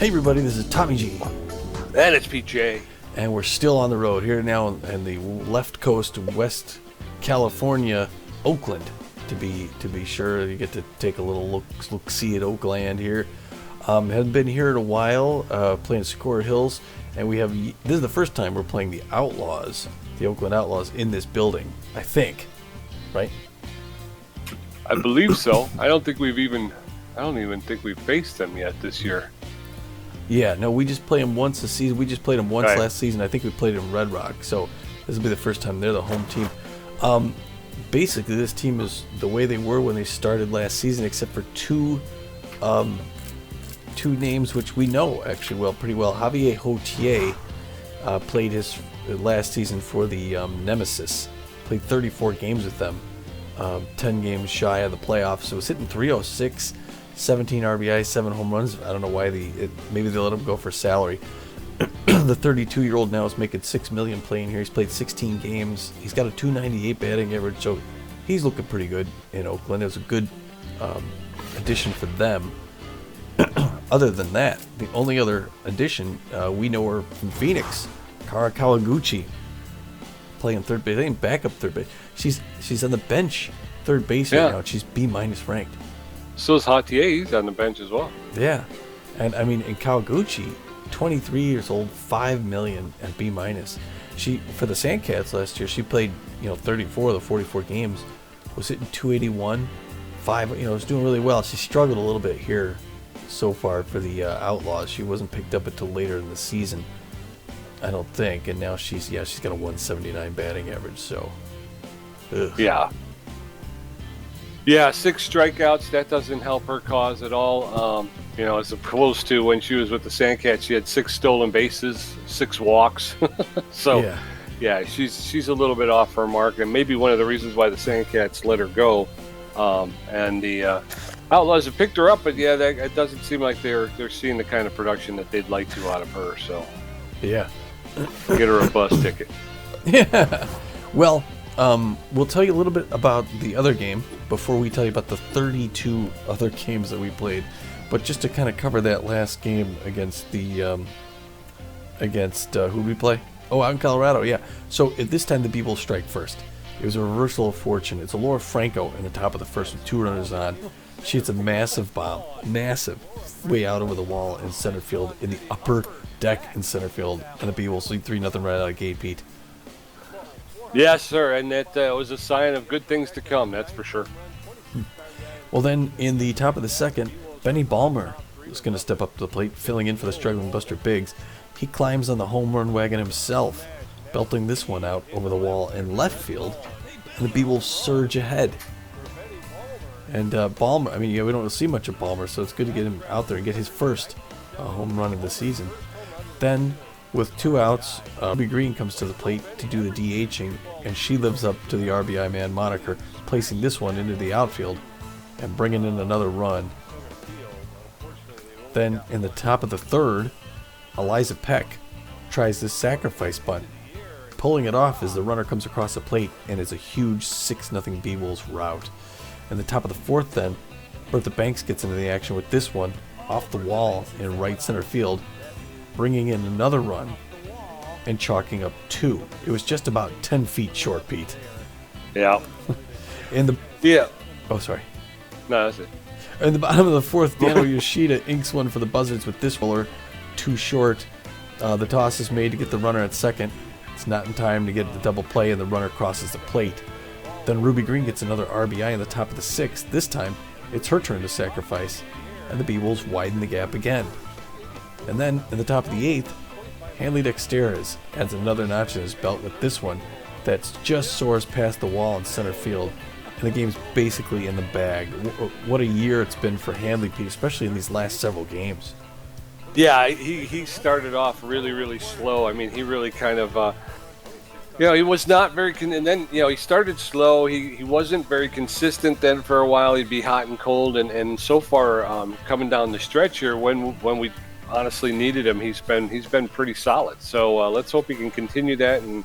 Hey everybody, this is Tommy G. And it's PJ. And we're still on the road here now in the left coast, West California, Oakland, to be sure. You get to take a little look see at Oakland here. Haven't been here in a while, playing Sakura Hills, and this is the first time we're playing the Outlaws, the Oakland Outlaws, in this building, I think, right? I believe so. I don't even think we've faced them yet this year. Yeah, no, we just play them once a season. We just played them once last season. I think we played in Red Rock, so this will be the first time they're the home team. Basically, this team is the way they were when they started last season, except for two names which we know actually pretty well. Javier Hotier played his last season for the Nemesis. Played 34 games with them, 10 games shy of the playoffs. So was hitting .306. 17 RBI, 7 home runs. I don't know why maybe they let him go for salary. The 32-year-old now is making $6 million playing here. He's played 16 games. He's got a .298 batting average, so he's looking pretty good in Oakland. It was a good addition for them. Other than that, the only other addition we know her from Phoenix, Kara Kawaguchi, playing third base. I think backup third base. She's on the bench, third base right now. She's B- ranked. So is Hotier. He's on the bench as well. Yeah. And I mean, in Kawaguchi, 23 years old, $5 million at B-. She, for the Sandcats last year, she played, 34 of the 44 games, was hitting .281, was doing really well. She struggled a little bit here so far for the Outlaws. She wasn't picked up until later in the season, I don't think. And now she's got a .179 batting average, so. Ugh. Yeah, 6 strikeouts, that doesn't help her cause at all. As opposed to when she was with the Sandcats, she had 6 stolen bases, 6 walks. So, yeah, she's a little bit off her mark, and maybe one of the reasons why the Sandcats let her go. And the Outlaws have picked her up, but it doesn't seem like they're seeing the kind of production that they'd like to out of her. So, yeah, get her a bus ticket. Yeah, well. We'll tell you a little bit about the other game before we tell you about the 32 other games that we played. But just to kind of cover that last game against the who did we play? Oh, out in Colorado, yeah. So at this time the Beewolves strike first. It was a reversal of fortune. It's Laura Franco in the top of the first with 2 runners on. She hits a massive bomb, way out over the wall in center field, in the upper deck in center field, and the Beewolves lead 3-0 right out of the gate, Pete. Yes, sir, and that was a sign of good things to come, that's for sure. Well, then, in the top of the second, Benny Ballmer was going to step up to the plate, filling in for the struggling Buster Biggs. He climbs on the home run wagon himself, belting this one out over the wall in left field, and the Beewolves surge ahead. And Ballmer, we don't see much of Ballmer, so it's good to get him out there and get his first home run of the season. Then, with 2 outs, Ruby Green comes to the plate to do the DHing, and she lives up to the RBI man moniker, placing this one into the outfield and bringing in another run. Then, in the top of the third, Eliza Peck tries this sacrifice bunt, pulling it off as the runner comes across the plate, and it's a huge 6-0 Beewolves rout. In the top of the fourth, then, Bertha Banks gets into the action with this one off the wall in right center field, bringing in another run and chalking up 2. It was just about 10 feet short, Pete. Yeah. Oh, sorry. No, that's it. In the bottom of the fourth, Daniel Yoshida inks one for the Buzzards with this roller, too short. The toss is made to get the runner at second. It's not in time to get the double play, and the runner crosses the plate. Then Ruby Green gets another RBI in the top of the sixth. This time, it's her turn to sacrifice, and the Beewolves widen the gap again. And then, in the top of the eighth, Hanley Dexteres adds another notch in his belt with this one that just soars past the wall in center field, and the game's basically in the bag. What a year it's been for Hanley, Pete, especially in these last several games. Yeah, he started off really, really slow. He really kind of, he was not very, and then, he started slow. He wasn't very consistent then for a while. He'd be hot and cold, and so far, coming down the stretch here, when we honestly needed him, he's been pretty solid. So let's hope he can continue that, and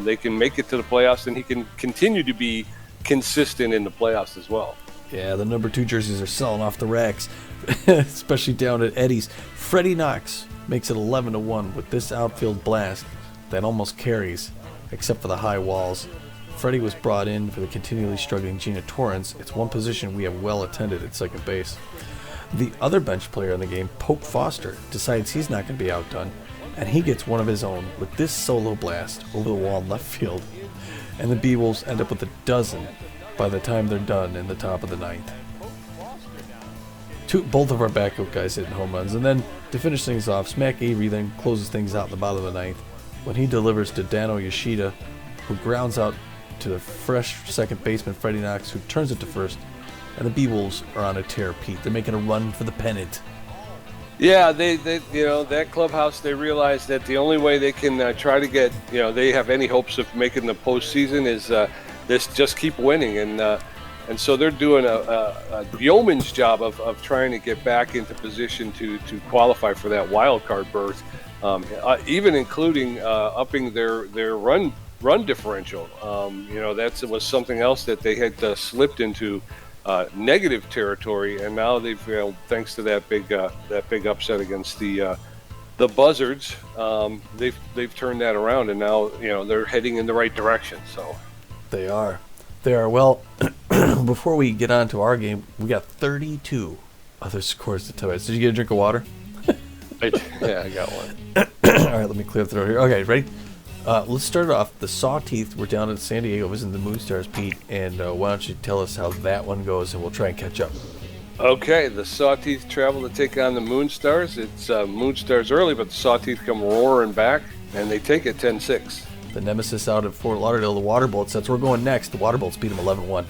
they can make it to the playoffs, and he can continue to be consistent in the playoffs as well. Yeah, the number 2 jerseys are selling off the racks, especially down at Eddie's. Freddie Knox makes it 11-1 with this outfield blast that almost carries, except for the high walls. Freddie was brought in for the continually struggling Gina Torrance. It's one position we have well attended at second base. The other bench player in the game, Pope Foster, decides he's not going to be outdone, and he gets one of his own with this solo blast over the wall in left field. And the Beewolves end up with a dozen by the time they're done in the top of the 9th. Both of our backup guys hitting home runs, and then to finish things off, Smack Avery then closes things out in the bottom of the 9th when he delivers to Dano Yoshida, who grounds out to the fresh second baseman Freddie Knox, who turns it to first, and the Beewolves are on a tear, Pete. They're making a run for the pennant. Yeah, they that clubhouse, they realize that the only way they can try to get, they have any hopes of making the postseason is this just keep winning, and so they're doing a yeoman's job of trying to get back into position to qualify for that wild card berth, even including upping their run differential. That was something else that they had slipped into negative territory, and now they've, thanks to that big upset against the Buzzards, they've turned that around, and now they're heading in the right direction. So they are. Well, before we get on to our game, we got 32 other scores to tell us. Did you get a drink of water? Yeah, I got one. All right, let me clear the throat here. Okay, ready? Let's start off. The Sawteeth were down in San Diego visiting the Moonstars, Pete, and why don't you tell us how that one goes, and we'll try and catch up. Okay, the Sawteeth travel to take on the Moonstars. It's Moonstars early, but the Sawteeth come roaring back, and they take it 10-6. The Nemesis out at Fort Lauderdale, the Waterbolts. That's where we're going next. The Waterbolts beat them 11-1.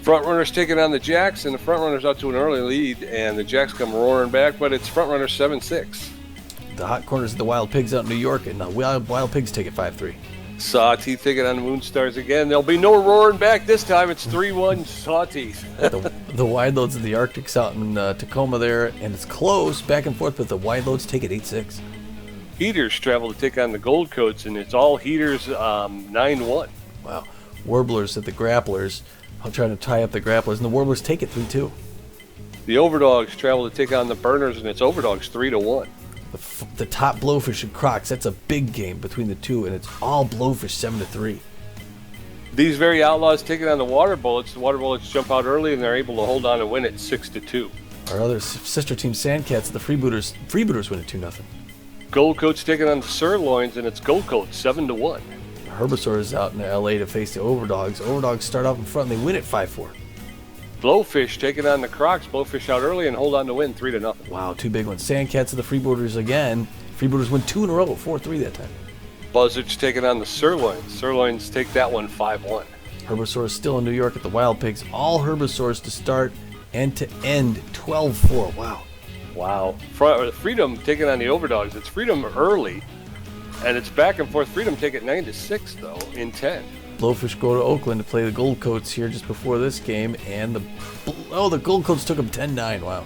Frontrunners taking on the Jacks, and the Frontrunners out to an early lead, and the Jacks come roaring back, but it's Frontrunners 7-6. The Hot Corners of the Wild Pigs out in New York, and the Wild Pigs take it 5-3. Sawteeth taking on the Moonstars again. There'll be no roaring back this time. It's 3-1 Sawteeth. The Wide Loads of the Arctics out in Tacoma there, and it's close, back and forth, but the Wide Loads take it 8-6. Heaters travel to take on the Gold Coats, and it's all Heaters 9-1. Wow. Warblers at the Grapplers. I'm trying to tie up the Grapplers, and the Warblers take it 3-2. The Overdogs travel to take on the Burners, and it's Overdogs 3-1. The top Blowfish and Crocs. That's a big game between the two, and it's all Blowfish 7-3. These very Outlaws taking on the Water Bullets. The Water Bullets jump out early, and they're able to hold on and win it 6-2. Our other sister team, Sandcats, the Freebooters win it 2-0. Gold Coats taking on the Sirloins, and it's Gold Coats 7-1. Herbisaurs out in LA to face the Overdogs. Overdogs start off in front, and they win it 5-4. Blowfish taking on the Crocs. Blowfish out early and hold on to win 3-0. Wow, two big ones. Sandcats and the Freebooters again. Freebooters win 2 in a row, 4-3 that time. Buzzards taking on the Sirloins. Sirloins take that one 5-1. Herbisaurs still in New York at the Wild Pigs. All Herbisaurs to start and to end 12-4. Wow. Freedom taking on the Overdogs. It's Freedom early, and it's back and forth. Freedom take it 9-6 though in 10. Blowfish go to Oakland to play the Gold Coats here just before this game, and the Gold Coats took them 10-9. Wow.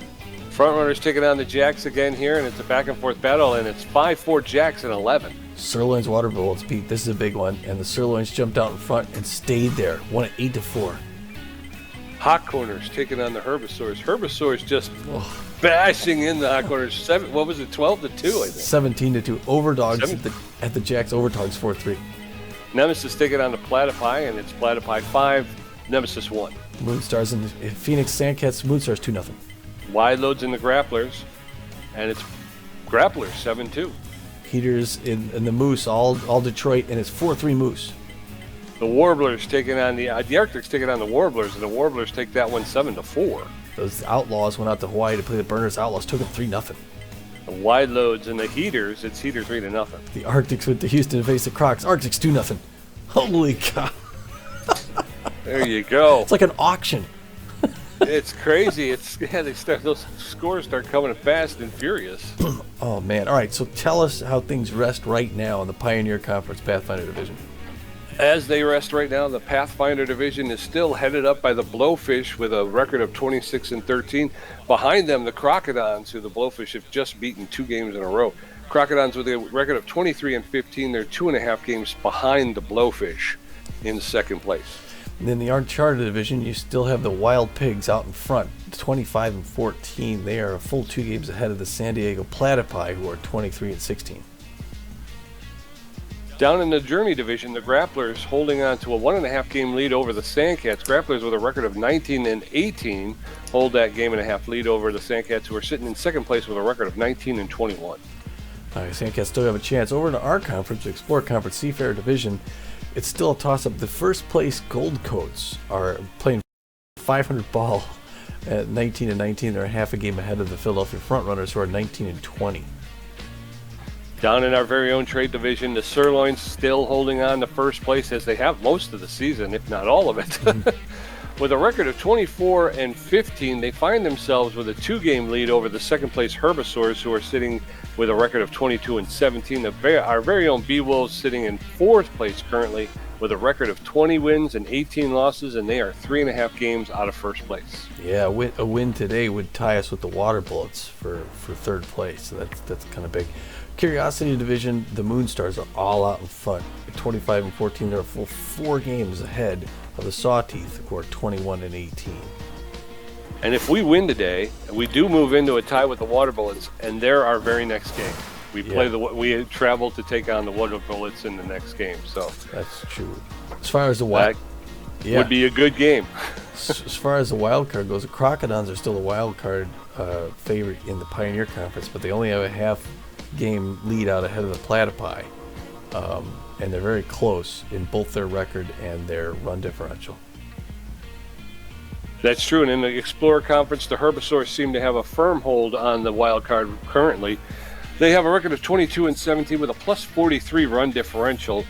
Frontrunners taking on the Jacks again here, and it's a back and forth battle, and it's 5-4 Jacks and 11. Sirloins Water Bullets beat. This is a big one, and the Sirloins jumped out in front and stayed there. Won it 8-4. Hot Corners taking on the Herbisaurs. Herbisaurs just bashing in the Hot Corners. 12-2, I think. 17-2. Overdogs at the Jacks. Overdogs 4-3. Nemesis taking on the Platypi, and it's Platypi 5, Nemesis 1. Moonstars and Phoenix Sandcats. Moonstars 2-0. Wide Loads in the Grapplers, and it's Grapplers 7-2. Heaters in the Moose, all Detroit, and it's 4-3 Moose. The Warblers taking on the Arctics taking on the Warblers, and the Warblers take that one 7-4. Those Outlaws went out to Hawaii to play the Burners. Outlaws took them 3-0. The Wide Loads and the Heaters, it's Heater 3-0. The Arctics went to Houston to face the Crocs. Arctics 2-0. Holy cow! There you go. It's like an auction. It's crazy. Those scores start coming fast and furious. Oh man! All right, so tell us how things rest right now in the Pioneer Conference Pathfinder Division. As they rest right now, the Pathfinder Division is still headed up by the Blowfish with a record of 26-13. Behind them, the Crocodons, who the Blowfish have just beaten 2 games in a row. Crocodons with a record of 23-15. They're 2.5 games behind the Blowfish in second place. And in the Uncharted division, you still have the Wild Pigs out in front, 25-14. They are a full 2 games ahead of the San Diego Platypi, who are 23-16. Down in the Journey division, the Grapplers holding on to a 1.5 game lead over the Sandcats. Grapplers with a record of 19-18 hold that game and a half lead over the Sandcats, who are sitting in second place with a record of 19-21. All right, Sandcats still have a chance. Over to our conference, the Explorer Conference Seafarer division, it's still a toss-up. The first place Gold Coats are playing 500 ball at 19-19. They're a half a game ahead of the Philadelphia Frontrunners, who are 19-20. Down in our very own trade division, the Sirloins still holding on to first place, as they have most of the season, if not all of it. With a record of 24-15, they find themselves with a 2-game lead over the second place Herbivores, who are sitting with a record of 22-17. Our very own Beewolves sitting in 4th place currently with a record of 20 wins and 18 losses, and they are 3.5 games out of first place. Yeah, a win today would tie us with the Water Bullets for 3rd place, so that's kind of big. Curiosity division, the Moonstars are all out in front at 25-14. They're a full 4 games ahead of the Sawteeth, who are 21-18. And if we win today, we do move into a tie with the Water Bullets, and they're our very next game. We travel to take on the Water Bullets in the next game. So that's true. As far as the wild, would be a good game. As far as the wild card goes, the Crocodons are still a wild card favorite in the Pioneer Conference, but they only have a half game lead out ahead of the Platypi, and they're very close in both their record and their run differential. That's true, and in the Explorer Conference, the Herbivores seem to have a firm hold on the wild card currently. They have a record of 22-17 with a plus 43 run differential.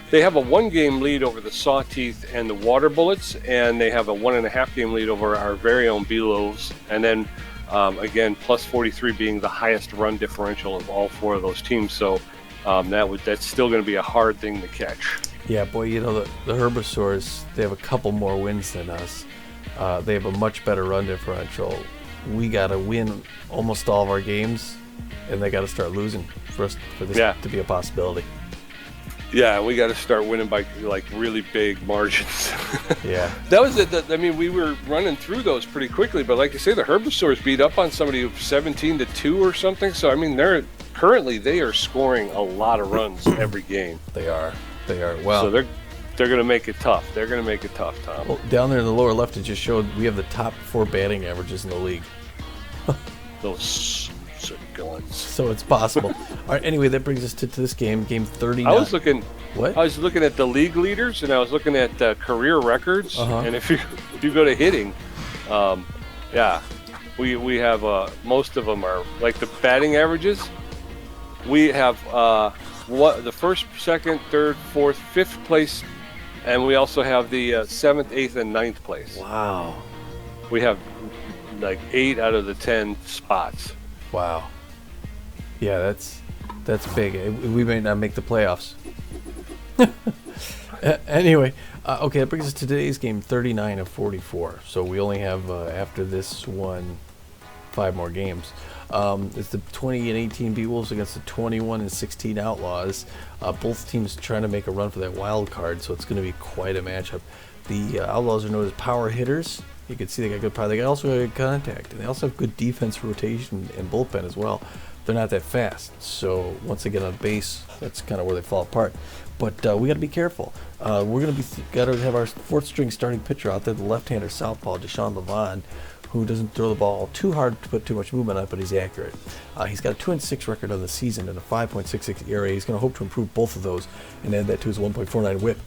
They have a 1-game lead over the Sawteeth and the Water Bullets, and they have a 1.5 game lead over our very own Beewolves, and then again, plus 43 being the highest run differential of all 4 of those teams. So that's still going to be a hard thing to catch. Yeah, boy, the Herbivores, they have a couple more wins than us. They have a much better run differential. We got to win almost all of our games, and they got to start losing for this to be a possibility. Yeah, we got to start winning by really big margins. Yeah, that was it. I mean, we were running through those pretty quickly, but like you say, the Herbivores beat up on somebody 17-2 or something. So I mean, they are scoring a lot of runs every game. They are. Well, so they're going to make it tough. They're going to make it tough, Tom. Well, down there in the lower left, it just showed we have the top 4 batting averages in the league. Those guns. So it's possible. All right. Anyway, that brings us to this game 39. I was looking. What? I was looking at the league leaders, and I was looking at career records. And if you go to hitting, we have most of them are like the batting averages. We have the first, second, third, fourth, 5th place, and we also have the 7th, 8th, and 9th place. Wow. We have like 8 out of the 10 spots. Wow. Yeah, that's big. We may not make the playoffs. Anyway, okay, that brings us to today's game, 39-44. So we only have, after this one, 5 more games. It's the 20-18 Beewolves against the 21-16 Outlaws. Both teams trying to make a run for that wild card, so it's going to be quite a matchup. The Outlaws are known as power hitters. You can see they got good power. They also have good contact, and they also have good defense rotation and bullpen as well. They're not that fast, so once they get on base, that's kind of where they fall apart. But we got to be careful. We're going to got to have our 4th string starting pitcher out there, the left-hander southpaw, Levonne, who doesn't throw the ball too hard to put too much movement on it, but he's accurate. He's got a 2-6 record on the season and a 5.66 ERA. He's going to hope to improve both of those and add that to his 1.49 WHIP.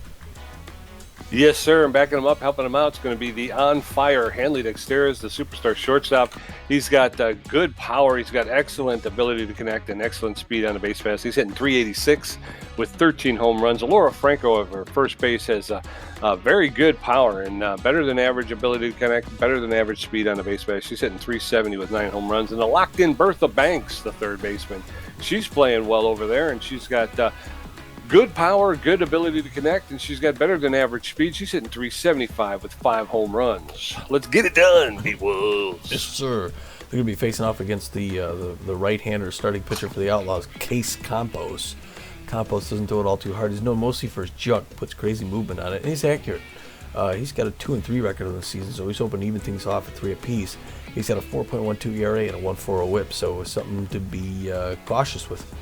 Yes, sir. And backing him up, helping him out, it's going to be the on-fire Hanley Dexteras, the superstar shortstop. He's got good power. He's got excellent ability to connect and excellent speed on the base pass. He's hitting .386 with 13 home runs. Laura Franco over first base has very good power and better than average ability to connect, better than average speed on the base pass. She's hitting .370 with 9 home runs. And the locked-in Bertha Banks, the third baseman, she's playing well over there, and she's got good power, good ability to connect, and she's got better than average speed. She's hitting .375 with 5 home runs. Let's get it done, Beewolves. Yes, sir. They're going to be facing off against the right-hander starting pitcher for the Outlaws, Case Campos. Campos doesn't throw it all too hard. He's known mostly for his junk, puts crazy movement on it, and he's accurate. He's got a 2-3 record on the season, so he's hoping to even things off at 3 apiece. He's got a 4.12 ERA and a 1.40 WHIP, so something to be cautious with.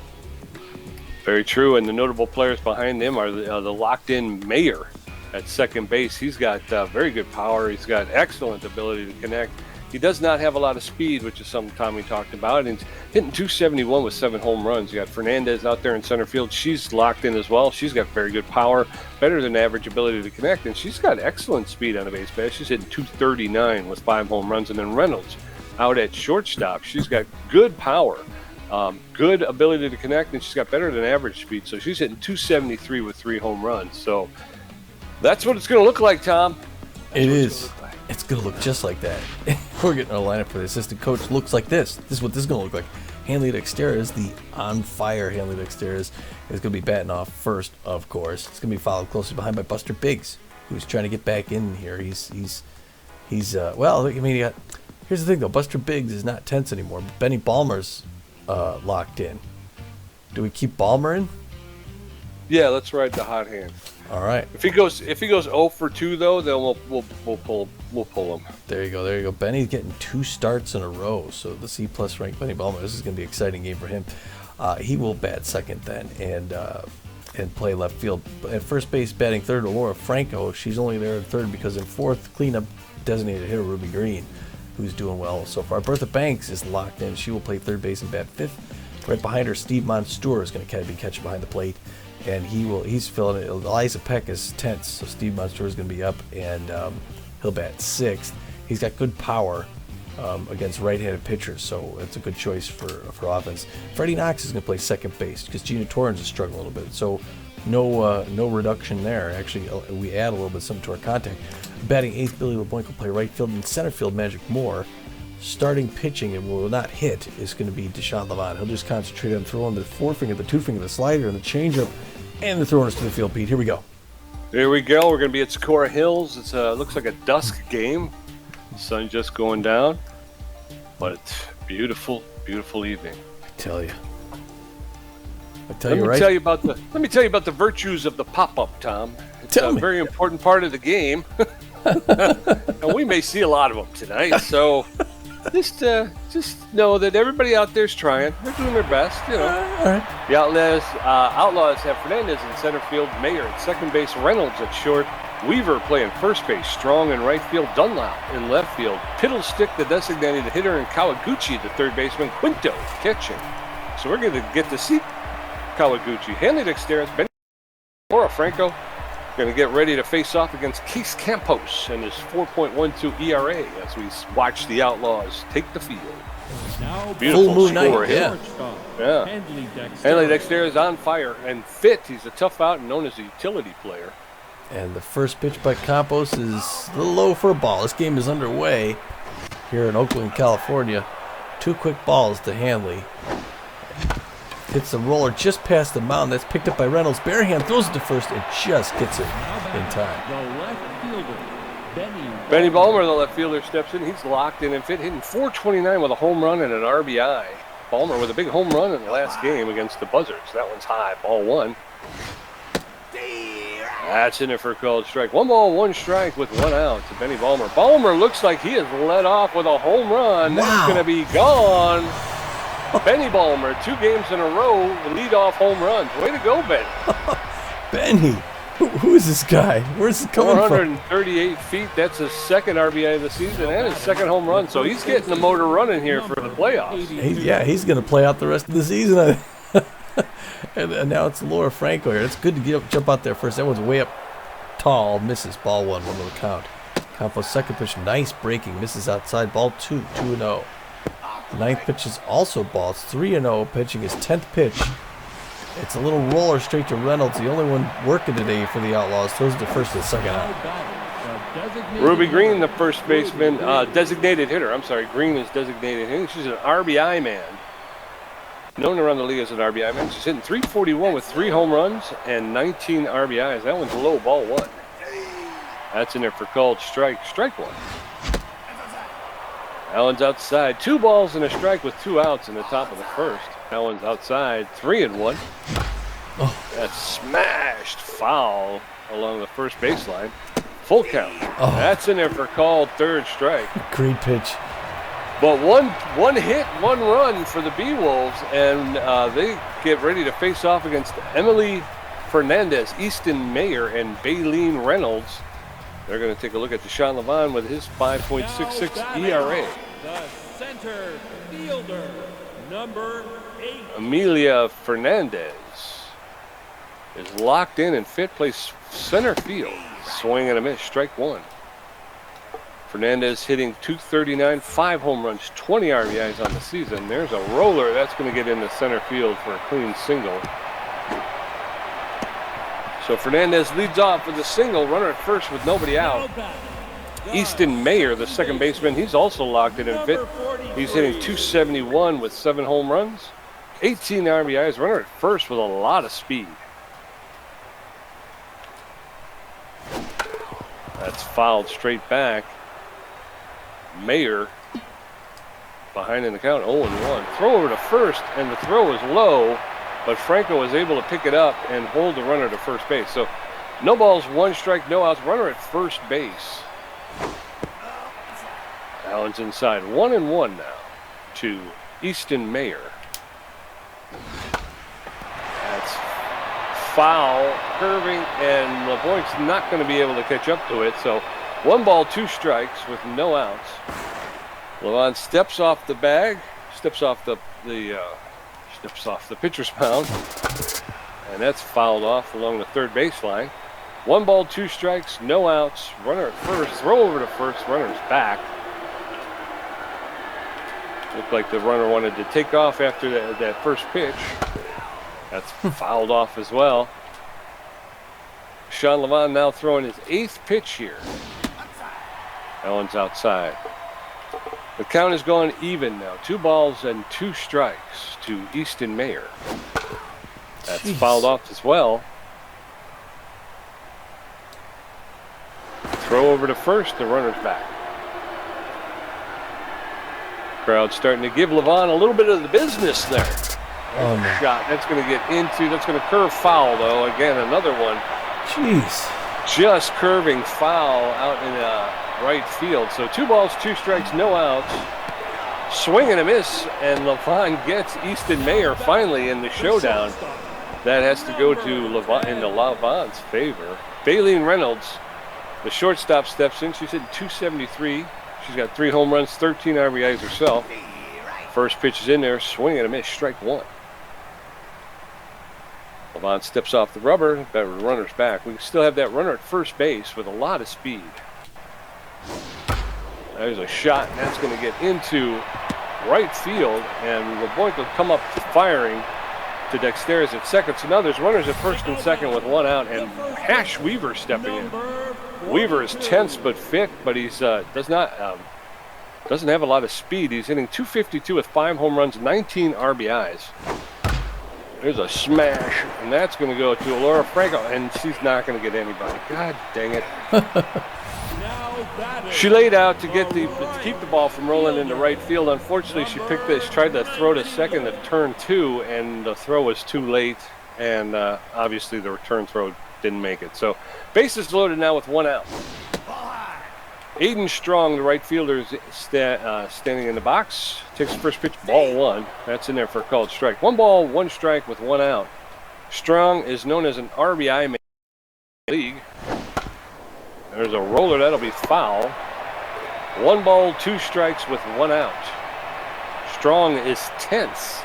Very true, and the notable players behind them are the locked-in Mayer at second base. He's got very good power. He's got excellent ability to connect. He does not have a lot of speed, which is something Tommy talked about. And he's hitting .271 with 7 home runs. You got Fernandez out there in center field. She's locked in as well. She's got very good power, better than average ability to connect, and she's got excellent speed on the base pass. She's hitting .239 with 5 home runs. And then Reynolds out at shortstop. She's got good power, good ability to connect, and she's got better than average speed. So she's hitting .273 with 3 home runs. So that's what it's going to look like, Tom. It is. It's going to look just like that. We're getting our lineup for the assistant coach. Looks like this. This is what this is going to look like. Hanley Dexter is the on-fire Hanley Dexter is going to be batting off first, of course. It's going to be followed closely behind by Buster Biggs, who's trying to get back in here. He's well, I mean, here's the thing, though. Buster Biggs is not tense anymore. But Benny Ballmer's locked in. Do we keep Ballmer in? Yeah, let's ride the hot hand. All right. If he goes 0 for 2 though, then we'll pull him. There you go. Benny's getting 2 starts in a row. So the C+ ranked Benny Ballmer. This is going to be an exciting game for him. He will bat second then and play left field. At first base, batting third, Laura Franco. She's only there at third because in fourth, cleanup designated hitter Ruby Green, who's doing well so far. Bertha Banks is locked in. She will play third base and bat fifth. Right behind her, Steve Monstour is going to be catching behind the plate. And he's filling it. Eliza Peck is tense, so Steve Monstour is going to be up, and he'll bat sixth. He's got good power against right-handed pitchers, so it's a good choice for offense. Freddie Knox is going to play second base because Gina Torrens is struggling a little bit, so no reduction there. Actually, we add a little bit something to our contact. Batting eighth, Billy LeBlanc will play right field, and center field, Magic Moore. Starting pitching and will not hit is going to be Deshaun Levonne. He'll just concentrate on throwing the forefinger, the 2-finger, the slider, and the changeup, and the throwers to the field. Pete, here we go. There we go. We're going to be at Sakura Hills. It looks like a dusk game. The sun's just going down, but it's beautiful, beautiful evening. I tell you. Let me tell you about the virtues of the pop-up, Tom. It's a very important part of the game, and we may see a lot of them tonight. So. Just know that everybody out there's trying. They're doing their best, you know. All right. The Outlaws have Fernandez in center field, Mayer at second base, Reynolds at short, Weaver playing first base, Strong in right field, Dunlap in left field, Piddlestick the designated hitter, and Kawaguchi the third baseman, Quinto catching. So we're going to get to see Kawaguchi. Hanley Dexter, Benny Laura Franco going to get ready to face off against Case Campos and his 4.12 ERA as we watch the Outlaws take the field. Beautiful score here. Yeah. Hanley Dexter is on fire and fit. He's a tough out and known as a utility player. And the first pitch by Campos is a little low for a ball. This game is underway here in Oakland, California. 2 quick balls to Hanley. Hits the roller just past the mound. That's picked up by Reynolds. Barehand throws it to first and just gets it in time. Benny Ballmer, the left fielder, steps in. He's locked in and fit, hitting .429 with a home run and an RBI. Ballmer with a big home run in the last game against the Buzzards. That one's high. Ball 1. That's in there for a called strike. 1 ball, 1 strike with 1 out to Benny Ballmer. Ballmer looks like he is led off with a home run. Wow. That's going to be gone. Benny Ballmer, 2 games in a row, lead-off home runs. Way to go, Benny. Benny, who is this guy? Where's he coming from? 438 feet. That's his second RBI of the season and his second home run. So he's getting the motor running here for the playoffs. He's going to play out the rest of the season. and now it's Laura Franco here. It's good to jump out there first. That one's way up tall. Misses. Ball 1 will count. Campos' second pitch, nice breaking. Misses outside. Ball 2, 2-0. The 9th pitch is also ball. It's 3-0. Pitching his 10th pitch. It's a little roller straight to Reynolds, the only one working today for the Outlaws. Throws the first and second out. Ruby Green, the first baseman, designated hitter. I'm sorry, Green is designated hitter. She's an RBI man. Known around the league as an RBI man. She's hitting .341 with 3 home runs and 19 RBIs. That one's low, ball 1. That's in there for called strike. Strike 1. That one's outside. 2 balls and a strike with 2 outs in the top of the first. That one's outside. 3-1. Oh. That's smashed foul along the first baseline. Full count. Oh. That's in there for called third strike. Great pitch. But one hit, one run for the Beewolves, and they get ready to face off against Emily Fernandez, Easton Mayer, and Baleen Reynolds. They're going to take a look at Deshaun Levonne with his 5.66 ERA. The center fielder, number 8. Amelia Fernandez is locked in fit, plays center field. Swing and a miss, strike one. Fernandez hitting .239, 5 home runs, 20 RBIs on the season. There's a roller that's going to get into center field for a clean single. So Fernandez leads off with a single, runner at first with nobody out. Easton Mayer, the second baseman, he's also locked in fit. He's hitting .271 with 7 home runs, 18 RBIs, runner at first with a lot of speed. That's fouled straight back. Mayer behind in the count, 0-1. Throw over to first, and the throw is low, but Franco was able to pick it up and hold the runner to first base. So no balls, 1 strike, no outs, runner at first base. Allen's inside, 1-1 now to Easton Mayer. That's foul, curving, and Levonne's not going to be able to catch up to it. So 1 ball, 2 strikes with no outs. Levonne steps off the bag, steps off the pitcher's mound, and that's fouled off along the third baseline. 1 ball, 2 strikes, no outs. Runner at first, throw over to first, runner's back. Looked like the runner wanted to take off after that first pitch. That's fouled off as well. Deshaun Levonne now throwing his 8th pitch here. That one's outside. The count is going even now. 2 balls and 2 strikes to Easton Mayer. That's fouled off as well. Throw over to first, the runner's back. Crowd starting to give Levonne a little bit of the business there. Oh, no. Shot. That's going to get into, that's going to curve foul though. Again, another one. Jeez. Just curving foul out in right field. So 2 balls, 2 strikes, no outs. Swing and a miss, and Levonne gets Easton Mayer finally in the showdown. That has to go to Levonne, into Levonne's favor. Baleen Reynolds, the shortstop, steps in. She's hitting .273. She's got 3 home runs, 13 RBIs herself. First pitch is in there, swing and a miss, strike 1. Levonne steps off the rubber, that runner's back. We still have that runner at first base with a lot of speed. There's a shot, and that's going to get into right field, and Levonne will come up firing to Dexter's at second. So now there's runners at first and second with 1 out, and Hash Weaver stepping in. Weaver is tense but fit, but he's doesn't have a lot of speed. He's hitting .252 with 5 home runs, 19 RBIs. There's a smash, and that's going to go to Laura Franco, and she's not going to get anybody. God dang it. She laid out to keep the ball from rolling into right field. Unfortunately, she tried to throw to second at turn 2, and the throw was too late, and obviously the return throw didn't make it. So bases loaded now with 1 out. Aiden Strong, the right fielder, is standing in the box. Takes the first pitch, ball 1. That's in there for a called strike. 1 ball, 1 strike with 1 out. Strong is known as an RBI man in the league. There's a roller, that'll be foul. 1 ball, 2 strikes with 1 out. Strong is tense.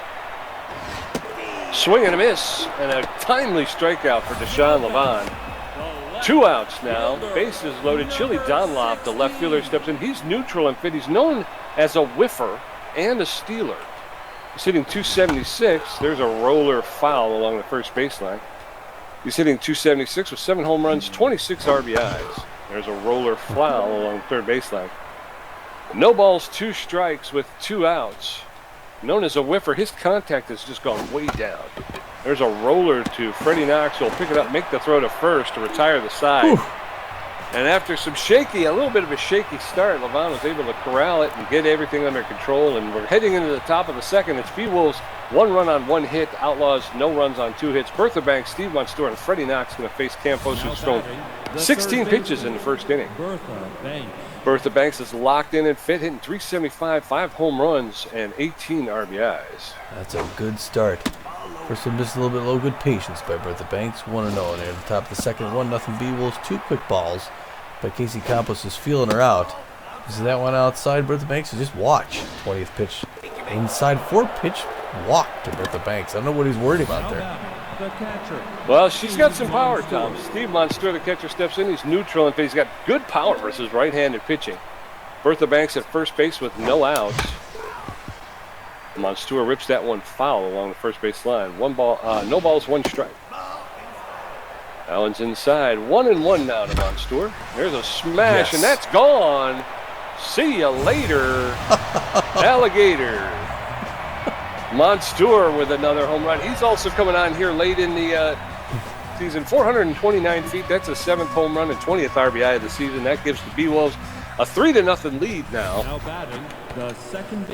Swing and a miss, and a timely strikeout for Deshaun Levonne. 2 outs now, bases loaded. Chili Donlop, the left fielder, steps in. He's neutral and fit. He's known as a whiffer and a stealer. He's hitting .276. There's a roller foul along the first baseline. He's hitting .276 with 7 home runs, 26 RBIs. There's a roller foul along the third baseline. No balls, 2 strikes with 2 outs. Known as a whiffer, his contact has just gone way down. There's a roller to Freddie Knox, who'll pick it up, make the throw to first to retire the side. And after a little bit of a shaky start, Levonne was able to corral it and get everything under control. And we're heading into the top of the second. It's Beewolves, 1 run on 1 hit. Outlaws, no runs on 2 hits. Bertha Banks, Steve Monstour, and Freddie Knox going to face Cam Post, who's thrown 16 pitches in the first inning. Bertha Banks is locked in and fit, hitting .375, 5 home runs, and 18 RBIs. That's a good start. First one missed a little bit low. Good patience by Bertha Banks. 1-0 there at the top of the second. 1-0 Beewolves. 2 quick balls by Casey Campos is feeling her out. Is that one outside Bertha Banks? Just watch. 20th pitch inside. 4-pitch walk to Bertha Banks. I don't know what he's worried about there. Well, she's got some power, Tom. Steve Monstour, the catcher, steps in. He's neutral, and he's got good power versus right-handed pitching. Bertha Banks at first base with no outs. Monstour rips that one foul along the first base line. 1 ball, no balls, 1 strike. Allen's inside. 1-1 now to Monstour. There's a smash, and that's gone. See you later, alligator. Monstour with another home run. He's also coming on here late in the season. 429 feet. That's a 7th home run and 20th RBI of the season. That gives the Beewolves a 3-0 lead now.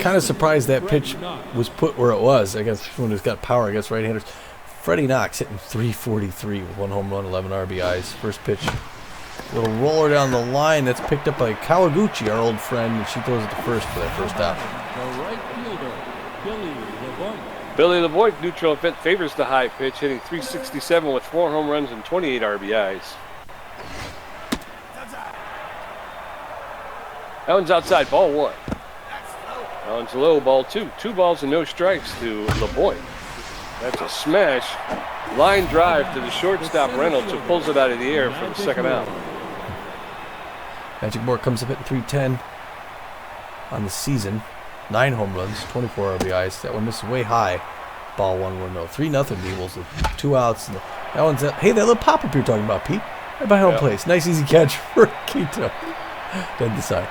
Kind of surprised that pitch was put where it was. I guess when it's got power against right-handers. Freddie Knox hitting .343 with 1 home run, 11 RBIs. First pitch, little roller down the line that's picked up by Kawaguchi, our old friend, and she throws it to first for that first out. Billy Levonne, neutral fit, favors the high pitch, hitting .367 with 4 home runs and 28 RBIs. That one's outside, ball 1. That one's low, ball 2. 2 balls and no strikes to Levonne. That's a smash. Line drive to the shortstop, Reynolds, who pulls it out of the air for the second out. Magic Moore comes up at .310 on the season. 9 home runs, 24 RBIs. That one misses way high. Ball 1-1-0. 3-0 Beewolves with 2 outs. And that one's hey, that little pop-up you're talking about, Pete. Right by home place. Nice easy catch for Quito. Dead decide.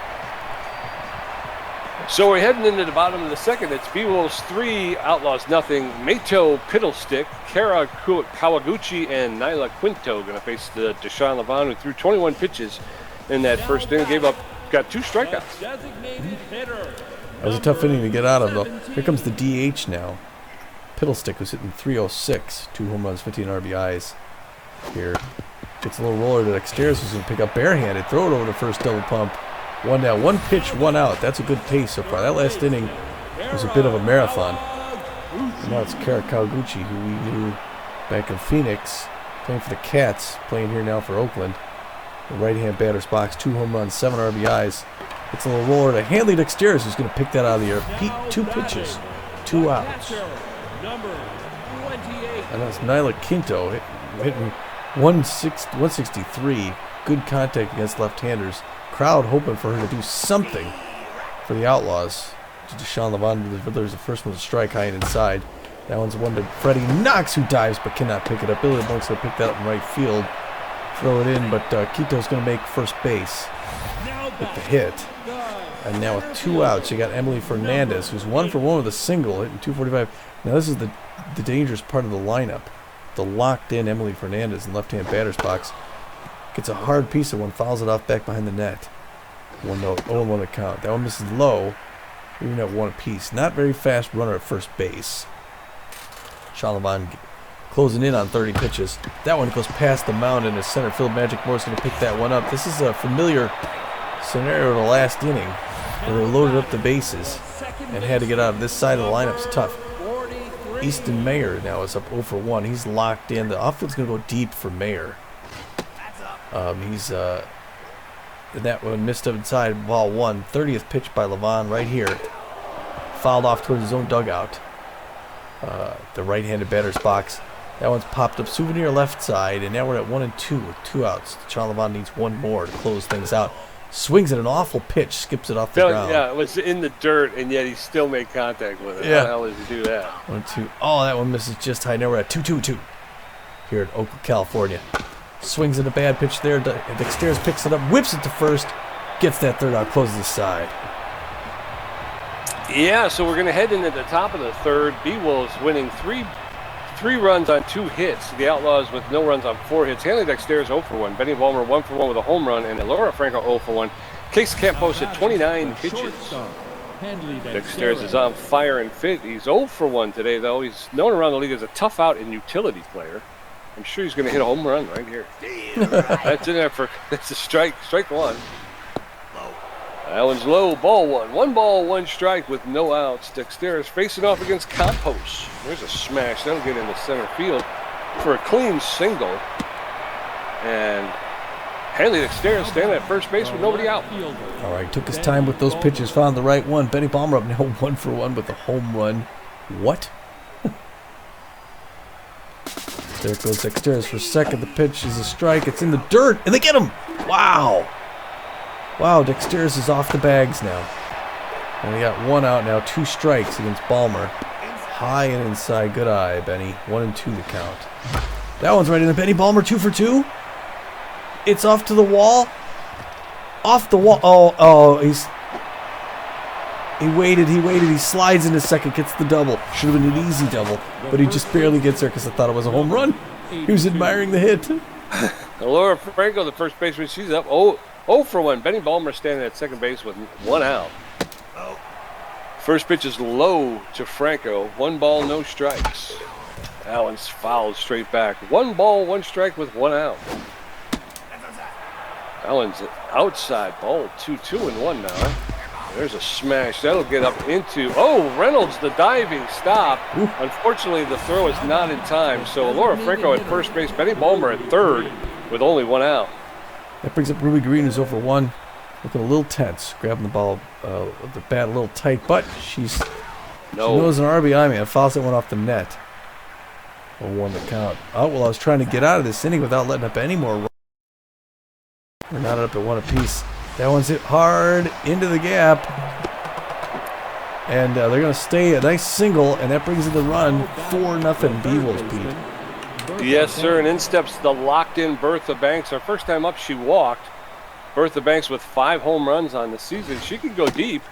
So we're heading into the bottom of the second. It's Beewolves 3, Outlaws nothing. Mato Piddlestick, Kara Kawaguchi, and Nyla Quinto going to face the Deshaun Levonne, who threw 21 pitches in that first inning. Got 2 strikeouts. That was a tough inning to get out of, though. Here comes the DH now. Piddlestick, who's hitting .306, 2 home runs, 15 RBIs. Here gets a little roller to Dexteris, who's going to pick up barehanded, throw it over the first double pump. 1 down, 1 pitch, 1 out. That's a good pace so far. That last inning was a bit of a marathon. And now it's Kara Kawaguchi, who we knew back in Phoenix, playing for the Cats, playing here now for Oakland. The right-hand batter's box, 2 home runs, 7 RBIs. It's a little roller to Hanley Dexteris, who's going to pick that out of the air. Pete, 2 pitches, 2 outs. And that's Nyla Quinto hitting 163. Good contact against left-handers. Crowd hoping for her to do something for the Outlaws. Deshaun Levonne, there's the first one to strike high and inside. That one's one to Freddie Knox, who dives but cannot pick it up. Billy Levonne's going to pick that up in right field, throw it in, but Quito's going to make first base with the hit. And now with 2 outs, you got Emily Fernandez, who's 1 for 1 with a single, hitting .245. Now this is the dangerous part of the lineup. The locked-in Emily Fernandez in left-hand batter's box. Gets a hard piece of one, fouls it off back behind the net. 0-1 to count. That one misses low, even at 1 apiece. Not very fast runner at first base. Sean Levonne closing in on 30 pitches. That one goes past the mound into center field. Magic Moore's going to pick that one up. This is a familiar scenario in the last inning where they loaded up the bases and had to get out of this side of the lineup. It's tough. Easton Mayer now is up 0 for 1. He's locked in. The offense is going to go deep for Mayer. That one missed up inside, ball 1. 30th pitch by Levonne right here. Fouled off towards his own dugout. The right-handed batter's box. That one's popped up souvenir left side, and now we're at 1 and 2 with 2 outs. Sean Levonne needs 1 more to close things out. Swings at an awful pitch, skips it off the ground. Yeah, it was in the dirt, and yet he still made contact with it. Yeah. How the hell did he do that? 1, 2. Oh, that one misses just high. Now we're at 2-2-2 here at Oakland, California. Swings at a bad pitch there. Dexteris picks it up, whips it to first, gets that third out, closes the side. Yeah, so we're going to head into the top of the third. Beewolves winning 3 runs on 2 hits. The Outlaws with no runs on 4 hits. Hanley Dexter's 0 for 1. Benny Ballmer 1 for 1 with a home run. And Laura Franco 0 for 1. Case Campos at 29 pitches. Dexter's is on fire and fit. He's 0 for 1 today, though. He's known around the league as a tough out and utility player. I'm sure he's going to hit a home run right here. That's in there for, that's a strike. Strike 1. That one's low. Ball 1. 1 ball, 1 strike with no outs. Dexter's facing off against Campos. There's a smash. That'll get into center field for a clean single. And Hanley Dexter standing at first base with nobody out. All right, took his time with those pitches, found the right one. Benny Ballmer up now 1 for 1 with a home run. What? There goes Dexter's for second. The pitch is a strike. It's in the dirt, and they get him. Wow. Wow, Dexter's is off the bags now. And they got 1 out now, 2 strikes against Ballmer. High and inside. Good eye, Benny. 1 and 2 the count. That one's right in the Benny Ballmer 2 for 2. It's off to the wall. Off the wall. Oh, he waited. He slides into second, gets the double. Should have been an easy double, but he just barely gets there because I thought it was a home run. He was admiring the hit. Laura Franco, the first baseman, she's up 0 for 1. Benny Ballmer standing at second base with 1 out. First pitch is low to Franco. 1 ball, no strikes. That one's fouled straight back. 1 ball, 1 strike with 1 out. Allen's outside ball, 2-2-1 now. There's a smash. That'll get up into, Reynolds, the diving stop. Ooh. Unfortunately, the throw is not in time. So Laura Franco at first base, Benny Ballmer at third with only 1 out. That brings up Ruby Green, who's over 1. Looking a little tense, grabbing the ball with the bat a little tight, but she knows an RBI man. Fouls that one off the net. 0-1 the count. Outlaws trying to get out of this inning without letting up any more runs. They're not up at 1 apiece. That one's hit hard into the gap. And they're going to stay a nice single, and that brings in the run. 4-0 Beewolves, Pete. Yes, sir, and in steps the locked-in Bertha Banks. Her first time up, she walked. Bertha Banks with 5 home runs on the season. She could go deep.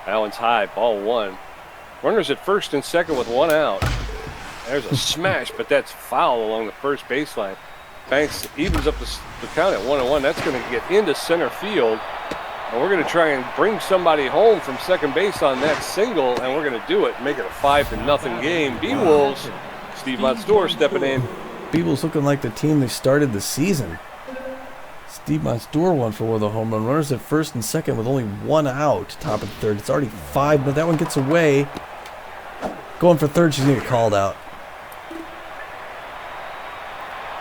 That one's high, ball 1. Runners at first and second with 1 out. There's a smash, but that's foul along the first baseline. Banks evens up the count at 1-1. That's going to get into center field. And we're going to try and bring somebody home from second base on that single, and we're going to do it. Make it a 5-0 game. Beewolves, Steve Monstour stepping in. Beewolves looking like the team they started the season. Steve Monstour 1 for 1 with a home run. Runners at first and second with only 1 out. Top of the third. It's already 5, but that one gets away. Going for third, she's going to get called out.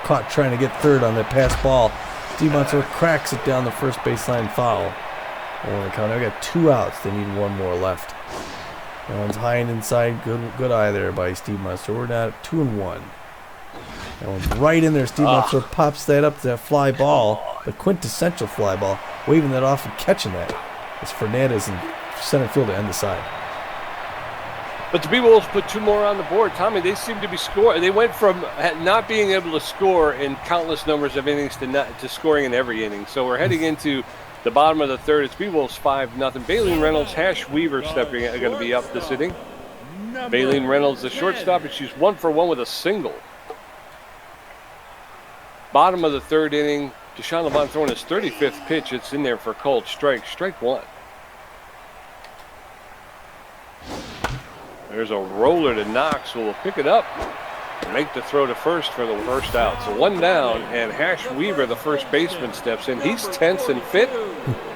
Caught trying to get third on that pass ball. Steve Monstour cracks it down the first baseline, foul. Now got 2 outs. They need 1 more left. That one's high and inside. Good eye there by Steve Monstour. We're now at 2-1. That one's right in there. Steve Monstour pops that up to that fly ball, the quintessential fly ball, waving that off and catching that. It's Fernandez in center field to end the side. But the Beewolves put 2 more on the board. Tommy, they seem to be scoring. They went from not being able to score in countless numbers of innings to scoring in every inning. So we're heading into the bottom of the third. It's Beewolves 5-0. Baleen Reynolds, Hash Weaver stepping are going to be up this inning. Baleen Reynolds, the shortstop, and she's 1 for 1 with a single. Bottom of the third inning, Deshaun Levonne throwing his 35th pitch. It's in there for a called strike. Strike 1. There's a roller to Knox, who will pick it up and make the throw to first for the first out. So 1 down, and Hash Weaver, the first baseman, steps in. He's tense and fit,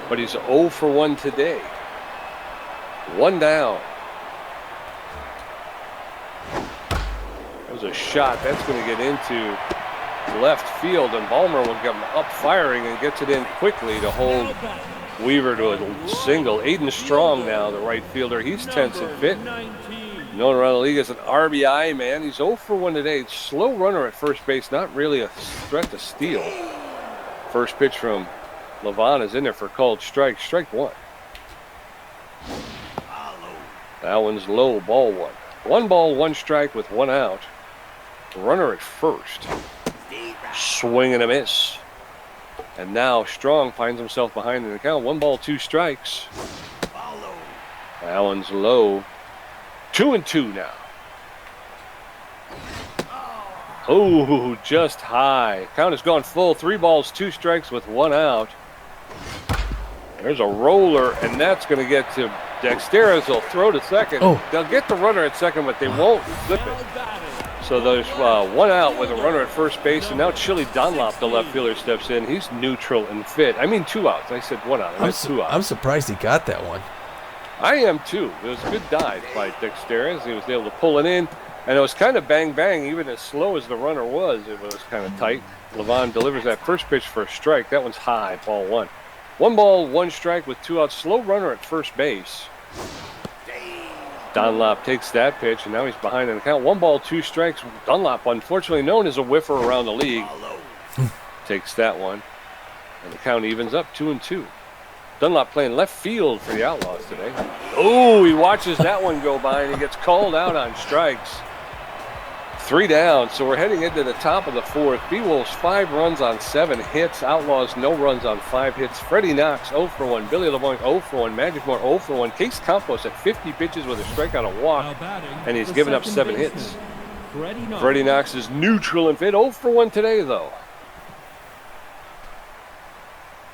but he's 0 for 1 today. 1 down. There's a shot. That's going to get into left field, and Ballmer will get him up firing and gets it in quickly to hold Weaver to a single. Aiden Strong now, the right fielder. He's tense and fit. Known around the league as an RBI man. He's 0 for 1 today. Slow runner at first base, not really a threat to steal. First pitch from Levonne is in there for a called strike. Strike 1. That one's low, ball 1. 1 ball, 1 strike with 1 out. Runner at first. Swing and a miss. And now Strong finds himself behind in the count. 1 ball, 2 strikes. That one's low. 2-2 now. Oh, just high. Count has gone full. 3 balls, 2 strikes with 1 out. There's a roller, and that's going to get to Dexteras. They'll throw to second. Oh. They'll get the runner at second, but they won't flip it. So there's 1 out with a runner at first base, and now Chili Dunlop, the left fielder, steps in. He's neutral and fit. I mean 2 outs. I said 1 out. I meant 2 outs. I'm surprised he got that one. I am too. It was a good dive by Dexteras. He was able to pull it in, and it was kind of bang-bang. Even as slow as the runner was, it was kind of tight. Levonne delivers that first pitch for a strike. That one's high, ball 1. 1 ball, 1 strike with 2 outs. Slow runner at first base. Dunlop takes that pitch, and now he's behind in the count. 1 ball, 2 strikes. Dunlop, unfortunately known as a whiffer around the league, takes that one. And the count evens up 2-2. Dunlop playing left field for the Outlaws today. Oh, he watches that one go by, and he gets called out on strikes. 3 down, so we're heading into the top of the 4th. Beewolves 5 runs on 7 hits. Outlaws no runs on 5 hits. Freddie Knox 0 for 1. Billy Levonne 0 for 1. Magic Moore 0 for 1. Case Campos at 50 pitches with a strikeout, a walk, and he's given up 7 hits. Freddie Knox is neutral and fit. 0 for 1 today, though.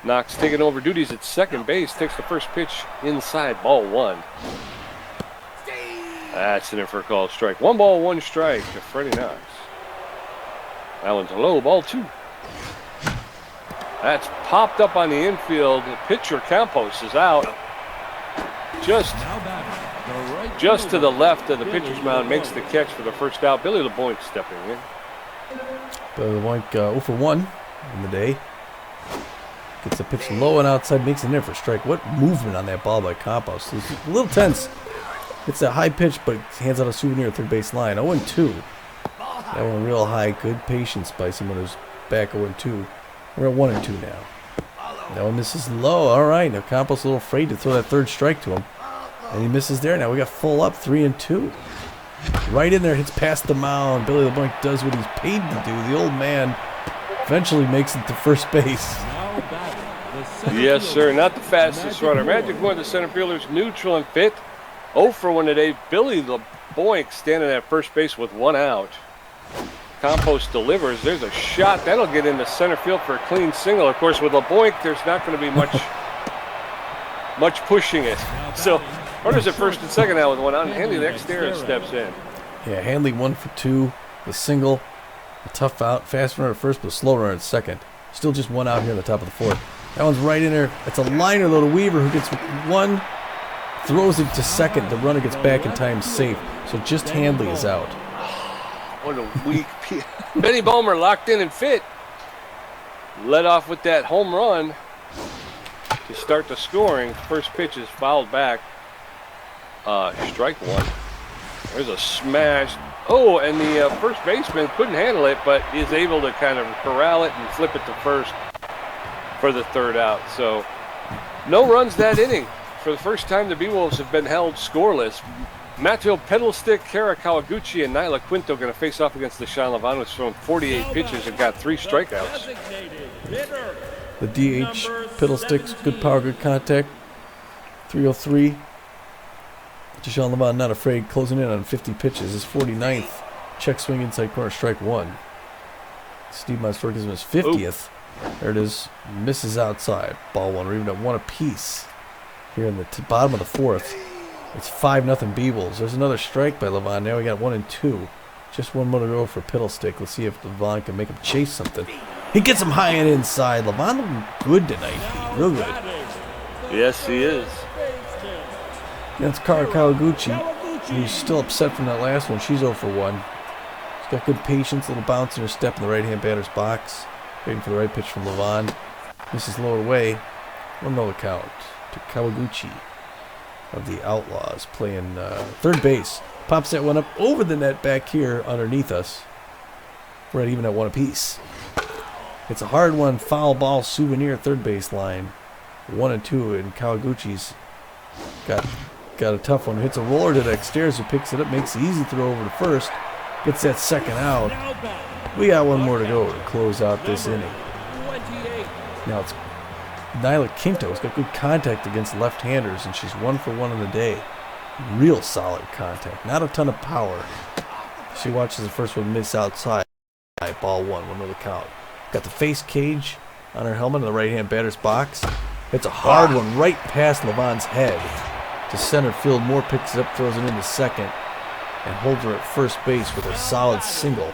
Knox taking over duties at second base. Takes the first pitch inside, ball 1. That's an in for a call strike. 1 ball, 1 strike to Freddie Knox. That one's low, ball 2. That's popped up on the infield. The pitcher Campos is out. Just to the left of the pitcher's mound, makes the catch for the first out. Billy LeBoink stepping in. Billy LeBoink 0 for 1 in the day. Gets the pitch low and outside, makes it in for a strike. What movement on that ball by Campos. It's a little tense. It's a high pitch, but hands out a souvenir at third base line. 0-2. That one real high. Good patience by someone who's back 0-2. We're at 1-2 now. That one misses low. All right. Now Campos a little afraid to throw that third strike to him. And he misses there. Now we got full up, 3-2. Right in there, hits past the mound. Billy LeBlanc does what he's paid to do. The old man eventually makes it to first base. Yes, sir. Not the fastest runner. Magic Moore, the center fielder's neutral and fit. 0 for 1 today. Billy LeBoink standing at first base with 1 out. Campos delivers. There's a shot. That'll get into center field for a clean single. Of course, with LeBoink, there's not going to be much pushing it. So, runners at first and second now with 1 out. And Hanley Dexteras steps in. Yeah, Hanley 1 for 2. The single. A tough out. Fast runner at first, but a slow runner at second. Still just 1 out here in the top of the 4th. That one's right in there. It's a liner, though, to Weaver, who gets 1. Throws it to second. The runner gets back in time safe. So just Handley is out. What a weak Benny Ballmer locked in and fit. Led off with that home run to start the scoring. First pitch is fouled back. Strike 1. There's a smash. Oh, and the first baseman couldn't handle it, but is able to kind of corral it and flip it to first for the 3rd out. So no runs that inning. For the first time, the Beewolves have been held scoreless. Matteo Pedalstick, Kara Kawaguchi, and Nyla Quinto going to face off against the Levonne, who's thrown 48 pitches and got 3 strikeouts. The DH, Pedalstick's good power, good contact. 303. Levonne not afraid, closing in on 50 pitches. His 49th. Check swing inside corner, strike 1. Steve Monster gives him his 50th. There it is. Misses outside. Ball 1. We're even at 1 apiece. Here in the bottom of the 4th. It's 5-0 Beewolves. There's another strike by Levonne. Now we got 1-2. Just 1 more to go for Piddlestick. Let's see if Levonne can make him chase something. He gets him high and inside. Levonne looking good tonight, Pete. Real good. Yes, he is. That's Kara Kawaguchi, who's still upset from that last one. She's 0 for 1. She's got good patience, a little bounce in her step in the right-hand batter's box. Waiting for the right pitch from Levonne. Misses lower away. 1-0 count to Kawaguchi of the Outlaws, playing third base. Pops that one up over the net back here underneath us. We're at even at 1 apiece. It's a hard one, foul ball, souvenir, third base line. 1-2, and Kawaguchi's got a tough one. Hits a roller to Dexteras, who picks it up, makes the easy throw over to first. Gets that second out. We got 1 more to go to close out this inning. Now it's Nyla Quinto has got good contact against left-handers, and she's 1 for 1 in the day. Real solid contact. Not a ton of power. She watches the first one miss outside. high, ball 1-0 count. Got the face cage on her helmet in the right-hand batter's box. It's a hard one right past Levonne's head to center field. Moore picks it up, throws it into second, and holds her at first base with a solid single.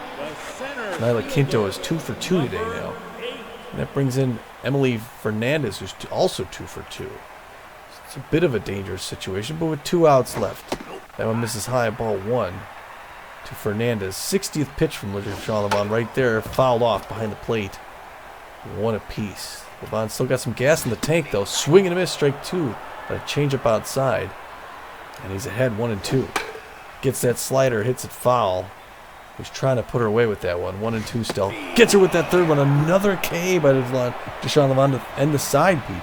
Nyla Quinto is 2 for 2 today now. And that brings in Emily Fernandez, who's also 2 for 2. It's a bit of a dangerous situation, but with 2 outs left. That one misses high, ball 1 to Fernandez. 60th pitch from Levonne right there, fouled off behind the plate. 1 apiece. Levonne still got some gas in the tank, though. Swing and a miss, strike 2. But a changeup outside. And he's ahead 1-2. Gets that slider, hits it foul. He's trying to put her away with that one. 1-2 still. Gets her with that third one. Another K by Deshaun Levonne to end the side, Pete.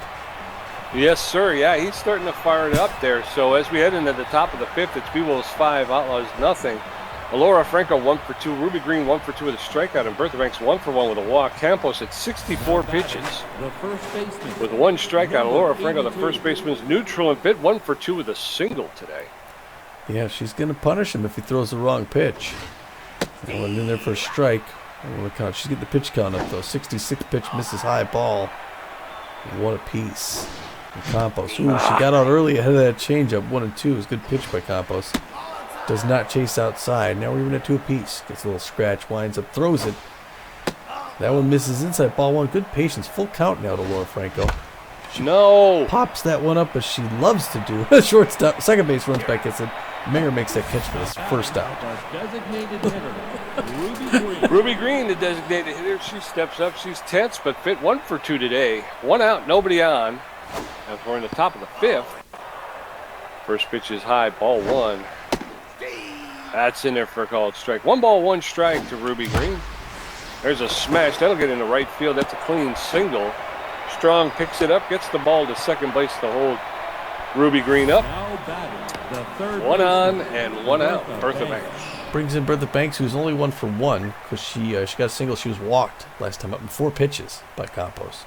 Yes, sir. Yeah, he's starting to fire it up there. So as we head into the top of the 5th, it's Beewolves 5, Outlaws nothing. Alora Franco 1 for 2. Ruby Green 1 for 2 with a strikeout. And Bertha Banks 1 for 1 with a walk. Campos at 64 pitches with 1 strikeout. Alora Franco, the first baseman's neutral and bit 1 for 2 with a single today. Yeah, she's going to punish him if he throws the wrong pitch. That one in there for a strike. She's getting the pitch count up, though. 66 pitch, misses high, ball 1 apiece. And Campos. Ooh, she got out early ahead of that changeup. 1-2 is good pitch by Campos. Does not chase outside. Now we're even at 2 apiece. Gets a little scratch, winds up, throws it. That one misses inside, ball 1. Good patience. Full count now to Laura Franco. She pops that one up as she loves to do. Shortstop, second base runs back, gets it. Mayer makes that catch for this first out. Ruby Green, the designated hitter, she steps up. She's tense, but fit 1 for 2 today. 1 out, nobody on. As we're in the top of the 5th. First pitch is high, ball 1. That's in there for a called strike. 1 ball, 1 strike to Ruby Green. There's a smash. That'll get into right field. That's a clean single. Strong picks it up, gets the ball to second base to hold Ruby Green up. 1 on and 1 out. Bertha Banks. Brings in Bertha Banks, who's only 1 for 1 because she got a single. She was walked last time up in 4 pitches by Campos,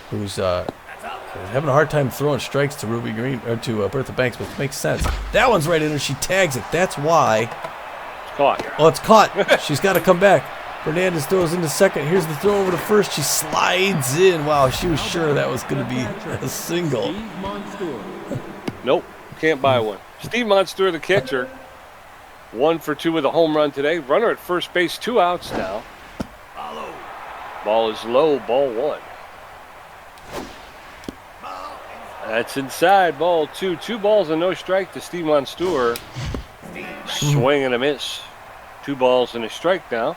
who's having a hard time throwing strikes to Ruby Green or to Bertha Banks, but it makes sense. That one's right in her. She tags it. That's why. It's caught. Oh, it's caught. She's got to come back. Fernandez throws into second. Here's the throw over to first. She slides in. Wow, she was sure that was going to be a single. Nope, can't buy one. Steve Monster, the catcher, 1 for 2 with a home run today. Runner at first base, 2 outs now. Ball is low, ball 1. That's inside, ball 2. 2 balls and no strike to Steve Monster. Swing and a miss. 2 balls and a strike now.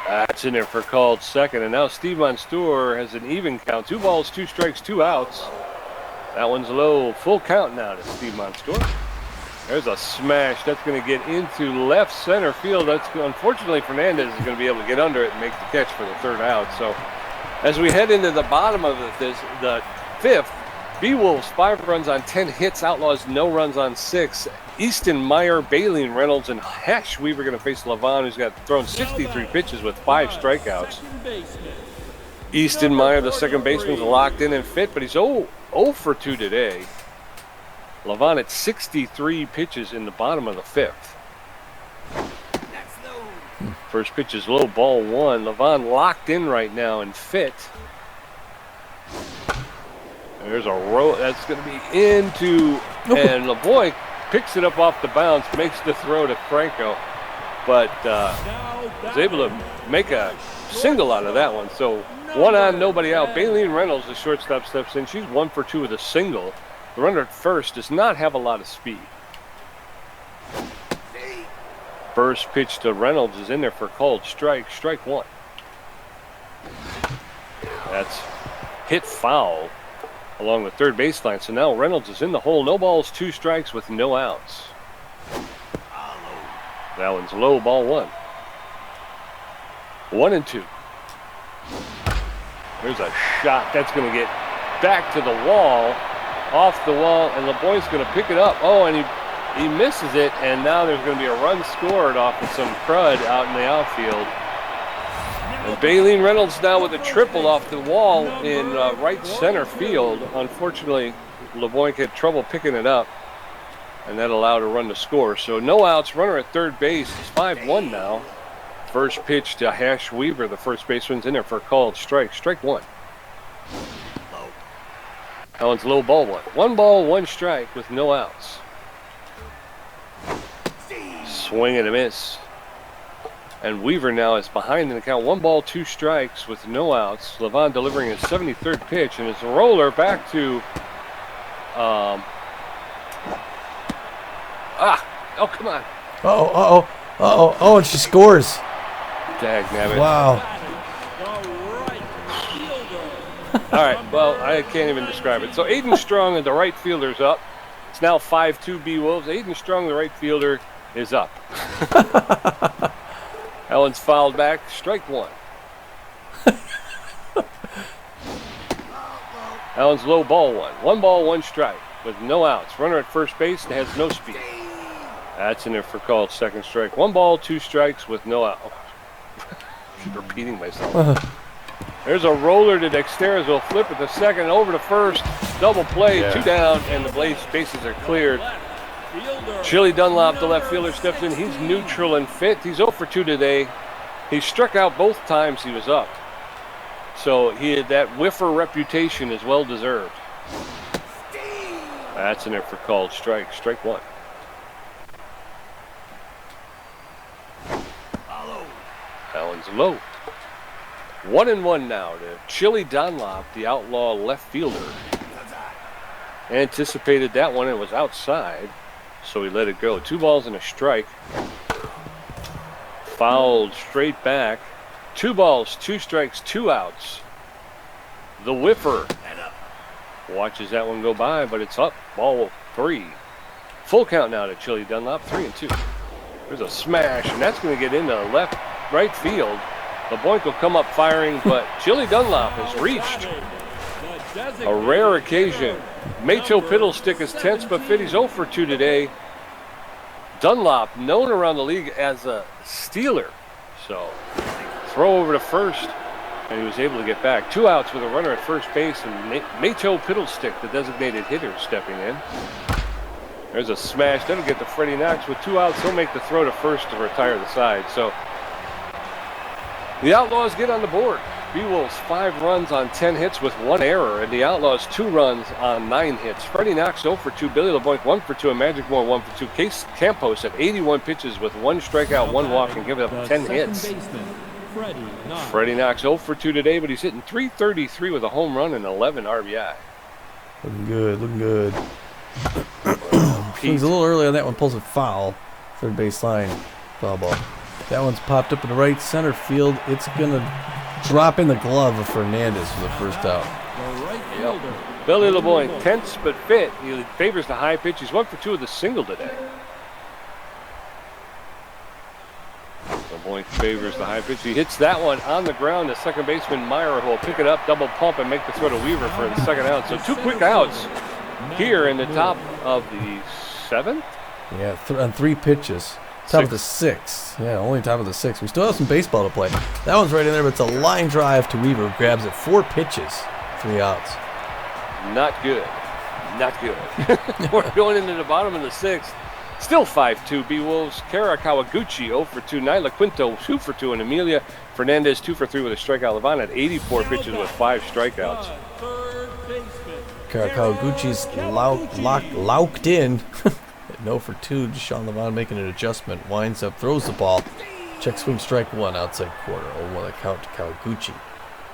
That's in there for called second. And now Steve Monster has an even count. 2 balls, 2 strikes, 2 outs. That one's low. Full count now to Steve Monster. There's a smash. That's going to get into left center field. That's unfortunately Fernandez is going to be able to get under it and make the catch for the 3rd out. So as we head into the bottom of the 5th, Beewolves 5 runs on 10 hits. Outlaws no runs on 6. Easton Meyer, Bailey, and Reynolds, and Hash Weaver going to face Levonne, who's got thrown 63 pitches with 5 strikeouts. Easton Meyer, the second baseman, is locked in and fit, but he's 0 for 2 today. Levonne at 63 pitches in the bottom of the 5th. First pitch is low, ball 1. Levonne locked in right now and fit. There's a row that's going to be into, and LeBoy picks it up off the bounce, makes the throw to Franco, but was able to make a single out of that one. So 1 on, nobody out. Bailey and Reynolds, the shortstop, steps in. She's 1 for 2 with a single. The runner at first does not have a lot of speed. First pitch to Reynolds is in there for a called strike. Strike 1. That's hit foul along the third baseline. So now Reynolds is in the hole. No balls, 2 strikes with no outs. That one's low, ball 1. 1-2. There's a shot. That's going to get back to the wall, off the wall, and LeBoy's going to pick it up. Oh, and he misses it, and now there's going to be a run scored off of some crud out in the outfield. And Bailey Reynolds now with a triple off the wall in right center field. Unfortunately, LeBoy had trouble picking it up, and that allowed a run to score. So no outs, runner at third base. It's 5-1 now. First pitch to Hash Weaver, the first baseman's in there for a called strike. Strike one. That one's low, ball one. 1 ball, 1 strike with no outs. Swing and a miss. And Weaver now is behind in the count. 1 ball, 2 strikes with no outs. Levonne delivering his 73rd pitch, and it's a roller back to oh, come on. Oh, and she scores. Dagnabbit. Wow. All right, well, I can't even describe it. So Aiden Strong, the right fielder's up. It's now 5-2 Beewolves. Aiden Strong, the right fielder, is up. That one's fouled back. Strike one. That one's low, ball one. 1 ball, 1 strike with no outs. Runner at first base and has no speed. That's in there for called second strike. 1 ball, 2 strikes with no out. Keep repeating myself. There's a roller to Dexteras. Will flip at the second over to first. Double play, 2 down, and the bases are cleared. Chili Dunlop, the left fielder, steps in. He's neutral and fit. He's 0 for 2 today. He struck out both times he was up. So that whiffer reputation is well deserved. That's in there for called strike. Strike one. That one's low. 1-1 now to Chili Dunlop, the outlaw left fielder. Anticipated that one and was outside, so he let it go. 2 balls and a strike. Fouled straight back. 2 balls, 2 strikes, 2 outs. The whiffer watches that one go by, but it's up. Ball 3. Full count now to Chili Dunlop. 3-2. There's a smash, and that's going to get into right field. Levonne will come up firing, but Chili Dunlop has reached a rare occasion. Mato Piddlestick is tense but fit. He's 0 for 2 today. Dunlop, known around the league as a stealer. So, throw over to first, and he was able to get back. 2 outs with a runner at first base, and Mato Piddlestick, the designated hitter, stepping in. There's a smash. That'll get to Freddie Knox. With 2 outs, he'll make the throw to first to retire the side. So, the Outlaws get on the board. Beewolves 5 runs on 10 hits with 1 error, and the Outlaws 2 runs on 9 hits. Freddie Knox 0 for 2, Billy Levonne 1 for 2, and Magic Moore 1 for 2. Case Campos at 81 pitches with 1 strikeout, 1 walk, and giving up 10 hits. Freddie Knox 0 for 2 today, but he's hitting .333 with a home run and 11 RBI. Looking good. He's a little early on that one, pulls a foul. Third base line, foul ball. That one's popped up in the right center field. It's going to drop in the glove of Fernandez for the first out. Yep. Billy Levonne, tense but fit. He favors the high pitch. He's 1 for 2 with a single today. Levonne favors the high pitch. He hits that one on the ground to second baseman Meyer, who will pick it up, double pump, and make the throw to Weaver for the second out. So 2 quick outs here in the top of the 7th? Yeah, on 3 pitches. Top of the 6th. Yeah, only top of the 6th. We still have some baseball to play. That one's right in there, but it's a line drive to Weaver. Who grabs it. 4 pitches. 3 outs. Not good. We're going into the bottom of the 6th. Still 5-2 Beewolves. Kara Kawaguchi 0 for 2. Nyla Quinto 2 for 2. And Amelia Fernandez 2 for 3 with a strikeout. Levonne had 84 pitches with 5 strikeouts. Kara Kawaguchi's locked in. 0 for 2. Deshaun Levonne making an adjustment. Winds up, throws the ball. Check swing, strike 1, outside quarter. 0-1 the count to Kawaguchi.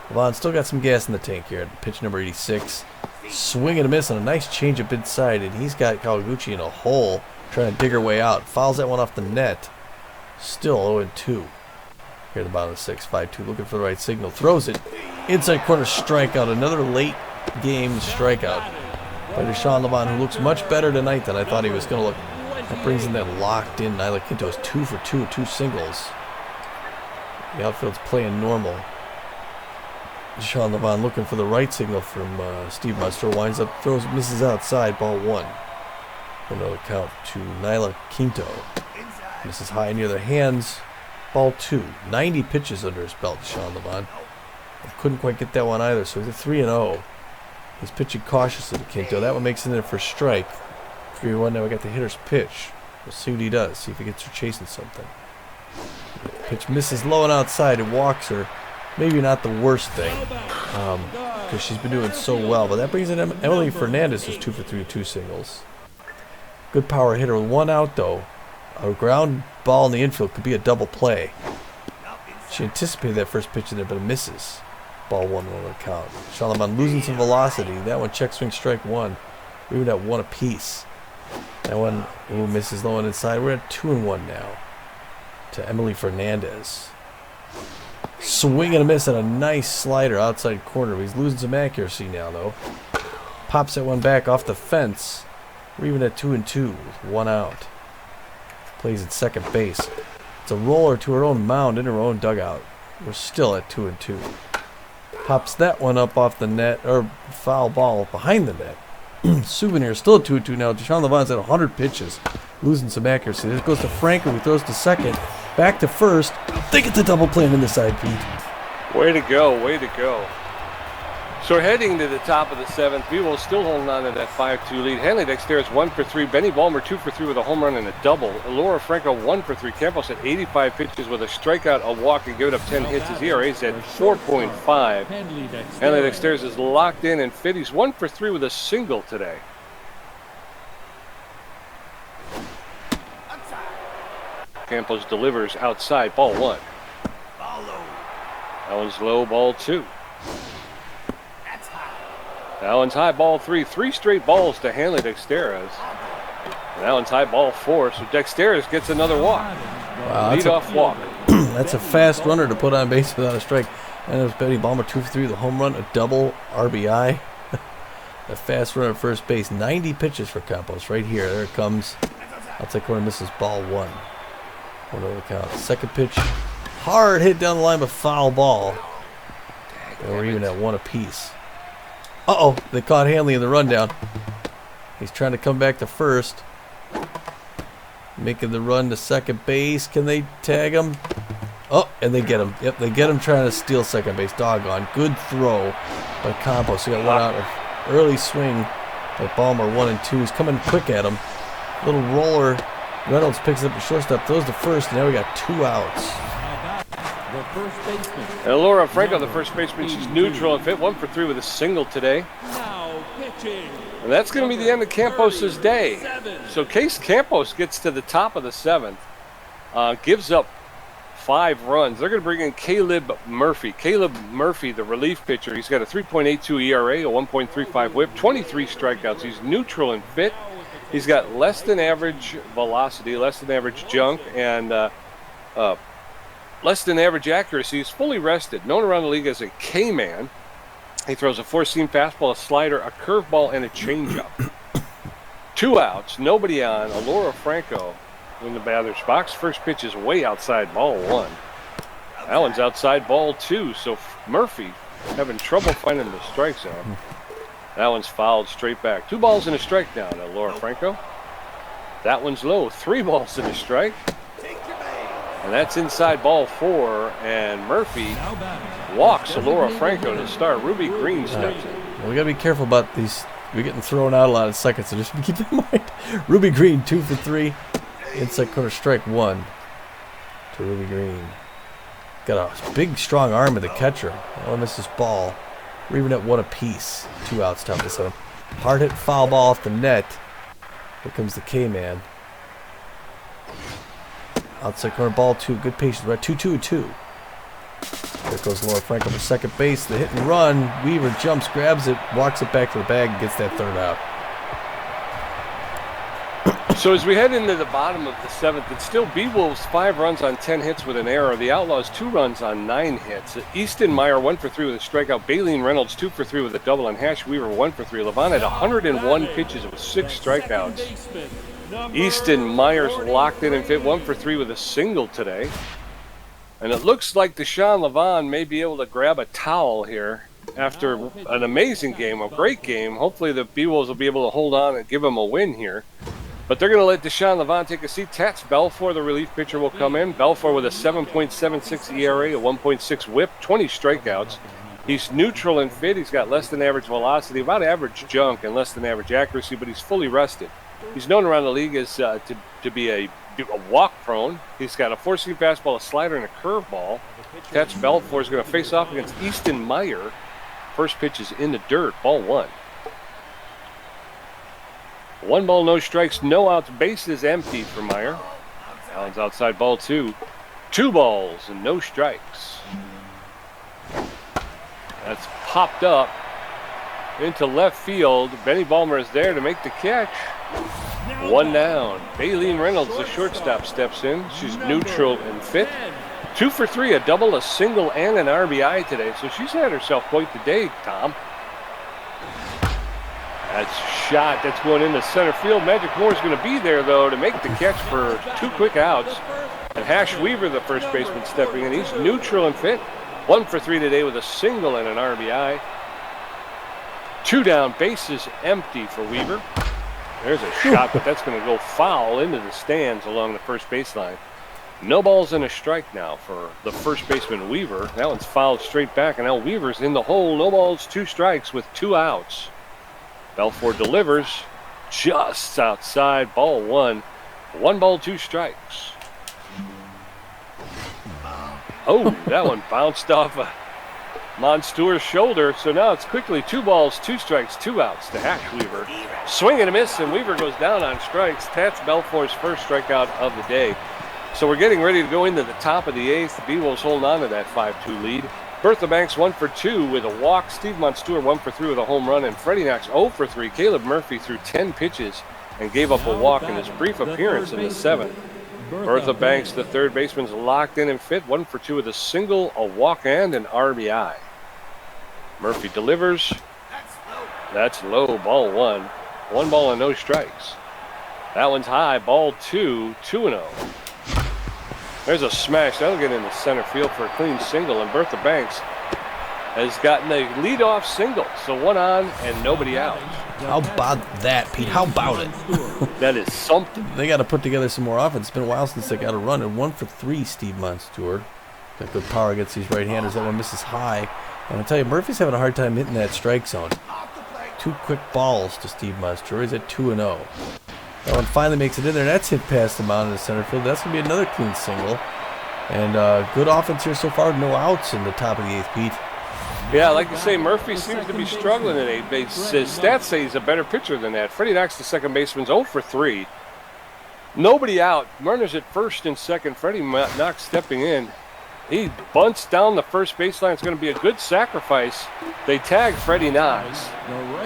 Levonne still got some gas in the tank here. Pitch number 86. Swing and a miss on a nice changeup inside, and he's got Kawaguchi in a hole trying to dig her way out. Fouls that one off the net. Still 0-2. Here at the bottom of the 6th. 5-2 looking for the right signal. Throws it. Inside corner strikeout. Another late game strikeout by Deshaun Levonne, who looks much better tonight than I thought he was going to look. That brings in that locked in. Nyla Quinto is 2 for 2, 2 singles. The outfield's playing normal. Deshaun Levonne looking for the right signal from Steve Munster. Winds up, throws, misses outside, ball 1. Another count to Nyla Quinto. Misses high near the hands, ball 2. 90 pitches under his belt, Deshaun Levonne. Couldn't quite get that one either, so he's 3-0. He's pitching cautiously to Quinto. That one makes it in there for strike. 3-1. Now we got the hitter's pitch. We'll see what he does. See if he gets her chasing something. Pitch misses low and outside. It walks her. Maybe not the worst thing, because she's been doing so well. But that brings in Emily Fernandez, who's 2 for 3 with 2 singles. Good power hitter with 1 out, though. A ground ball in the infield could be a double play. She anticipated that first pitch in there, but it misses. Ball 1 on the count. Levonne losing some velocity. That one check swing strike 1. We would have 1 apiece. That one misses low and inside. We're at 2-1 now to Emily Fernandez. Swing and a miss and a nice slider outside corner. He's losing some accuracy now, though. Pops that one back off the fence. We're even at 2-2 with 1 out. Plays at second base. It's a roller to her own mound in her own dugout. We're still at 2-2. Pops that one up off the net, or foul ball behind the net. Souvenir still at 2-2 now. Levonne's at 100 pitches. Losing some accuracy. This goes to Franco, who throws to second. Back to first. They get the double play on the side, Pete. Way to go, way to go. So we're heading to the top of the 7th. Beewolves still holding on to that 5-2 lead. Hanley Dexter is 1 for 3. Benny Ballmer 2 for 3 with a home run and a double. Laura Franco 1 for 3. Campos at 85 pitches with a strikeout, a walk, and giving up 10 hits. His ERA is at 4.5. Hanley Dexter is locked in and fit. He's 1 for 3 with a single today. Campos delivers outside, ball 1. That one's low, ball 2. That one's high, ball 3. 3 straight balls to Hanley Dexteras. And that one's high, ball 4. So Dexteras gets another walk. Wow, lead-off walk. That's a fast runner to put on base without a strike. And it was Benny Ballmer 2 for 3 with a home run, a double RBI. A fast runner at first base. 90 pitches for Campos right here. There it comes. Outside corner misses, ball 1. 1 over the count. Second pitch, hard hit down the line, but foul ball. And we're even at 1 apiece. Uh-oh, they caught Hanley in the rundown. He's trying to come back to first. Making the run to second base. Can they tag him? Oh, and they get him. Yep, they get him trying to steal second base. Doggone. Good throw by Campos. He got 1 out. Early swing by Ballmer, 1 and 2. He's coming quick at him. Little roller. Reynolds picks up the shortstop, throws to first, and now we got 2 outs. And Laura Franco, the first baseman, she's neutral and fit. 1 for 3 with a single today. And that's going to be the end of Campos' day. So Case Campos gets to the top of the 7th, gives up 5 runs. They're going to bring in Caleb Murphy. Caleb Murphy, the relief pitcher, he's got a 3.82 ERA, a 1.35 whip, 23 strikeouts. He's neutral and fit. He's got less than average velocity, less than average junk, and less than average accuracy. He's fully rested. Known around the league as a K-man. He throws a 4-seam fastball, a slider, a curveball, and a changeup. 2 outs, nobody on. Laura Franco in the batter's box. First pitch is way outside, ball 1. That one's outside, ball 2. So Murphy having trouble finding the strike zone. That one's fouled straight back. 2 balls and a strike now to Laura Franco. That one's low. 3 balls and a strike. And that's inside, ball 4. And Murphy walks Laura Franco to start. Ruby Green steps in. Well, we got to be careful about these. We're getting thrown out a lot of seconds, so just keep in mind. Ruby Green, 2 for 3. Inside corner, strike 1 to Ruby Green. Got a big, strong arm of the catcher. Oh, misses ball. We're even at 1 apiece. 2 outs, top of the 7th. Hard hit foul ball off the net. Here comes the K-man. Outside corner, ball 2. Good patience. We're at 2-2-2. There goes Laura Franco for second base. The hit and run. Weaver jumps, grabs it, walks it back to the bag, and gets that 3rd out. So as we head into the bottom of the 7th, it's still Beewolves 5 runs on 10 hits with an error. The Outlaws 2 runs on 9 hits. Easton Meyer 1 for 3 with a strikeout. Baleen Reynolds 2 for 3 with a double. And Hash Weaver 1 for 3. Levonne had 101 pitches with 6 strikeouts. Easton Meyer's locked in and fit 1 for 3 with a single today. And it looks like Levonne may be able to grab a towel here after an amazing game, a great game. Hopefully the Beewolves will be able to hold on and give them a win here. But they're going to let Levonne take a seat. Tats Belfour, the relief pitcher, will come in. Belfour with a 7.76 ERA, a 1.6 whip, 20 strikeouts. He's neutral and fit. He's got less than average velocity, about average junk, and less than average accuracy, but he's fully rested. He's known around the league as to be a a walk prone. He's got a four-seam fastball, a slider, and a curveball. That's Balfour is going to face off against Easton Meyer. First pitch is in the dirt, ball 1. 1 ball, no strikes, no outs. Base is empty for Meyer. Allen's outside, ball 2. 2 balls and no strikes. That's popped up into left field. Benny Ballmer is there to make the catch. 1 down. Baleen Reynolds, the shortstop, steps in. She's neutral and fit. 2 for 3, a double, a single, and an RBI today. So she's had herself quite the day, Tom. That's shot. That's going into center field. Magic Moore's going to be there, though, to make the catch for 2 quick outs. And Hash Weaver, the first baseman, stepping in. He's neutral and fit. 1 for 3 today with a single and an RBI. 2 down, bases empty for Weaver. There's a shot, but that's going to go foul into the stands along the first baseline. No balls and a strike now for the first baseman, Weaver. That one's fouled straight back, and now Weaver's in the hole. No balls, 2 strikes with 2 outs. Balfour delivers just outside, ball 1. 1 ball, 2 strikes. Oh, that one bounced off Monsteur's shoulder, so now it's quickly 2 balls, 2 strikes, 2 outs to Hash Weaver. Swing and a miss, and Weaver goes down on strikes. That's Balfour's first strikeout of the day. So we're getting ready to go into the top of the 8th. The Beewolves hold on to that 5-2 lead. Bertha Banks 1 for 2 with a walk. Steve Monsteur 1 for 3 with a home run. And Freddie Knox 0 for 3. Caleb Murphy threw 10 pitches and gave up a walk in his brief appearance in the 7th. Bertha Banks, the third baseman's locked in and fit. 1 for 2 with a single, a walk, and an RBI. Murphy delivers. That's low, ball 1. 1 ball and no strikes. That one's high, ball 2, 2-0. There's a smash. That'll get into center field for a clean single. And Bertha Banks has gotten a leadoff single. So 1 on and nobody out. How about that, Pete? How about it? That is something. They got to put together some more offense. It's been a while since they got a run. And 1 for 3, Steve Monsteur. Got good power against these right-handers. That one misses high. And I'll tell you, Murphy's having a hard time hitting that strike zone. 2 quick balls to Steve Monsteur. He's at 2-0. That one finally makes it in there. That's hit past the mound in the center field. That's going to be another clean single. And good offense here so far. No outs in the top of the 8th, Pete. Yeah, like you say, Murphy seems to be struggling at 8 base. His stats say he's a better pitcher than that. Freddie Knox, the second baseman's 0 for 3. Nobody out. Runners at first and second. Freddie Knox stepping in. He bunts down the first baseline. It's going to be a good sacrifice. They tag Freddie Knox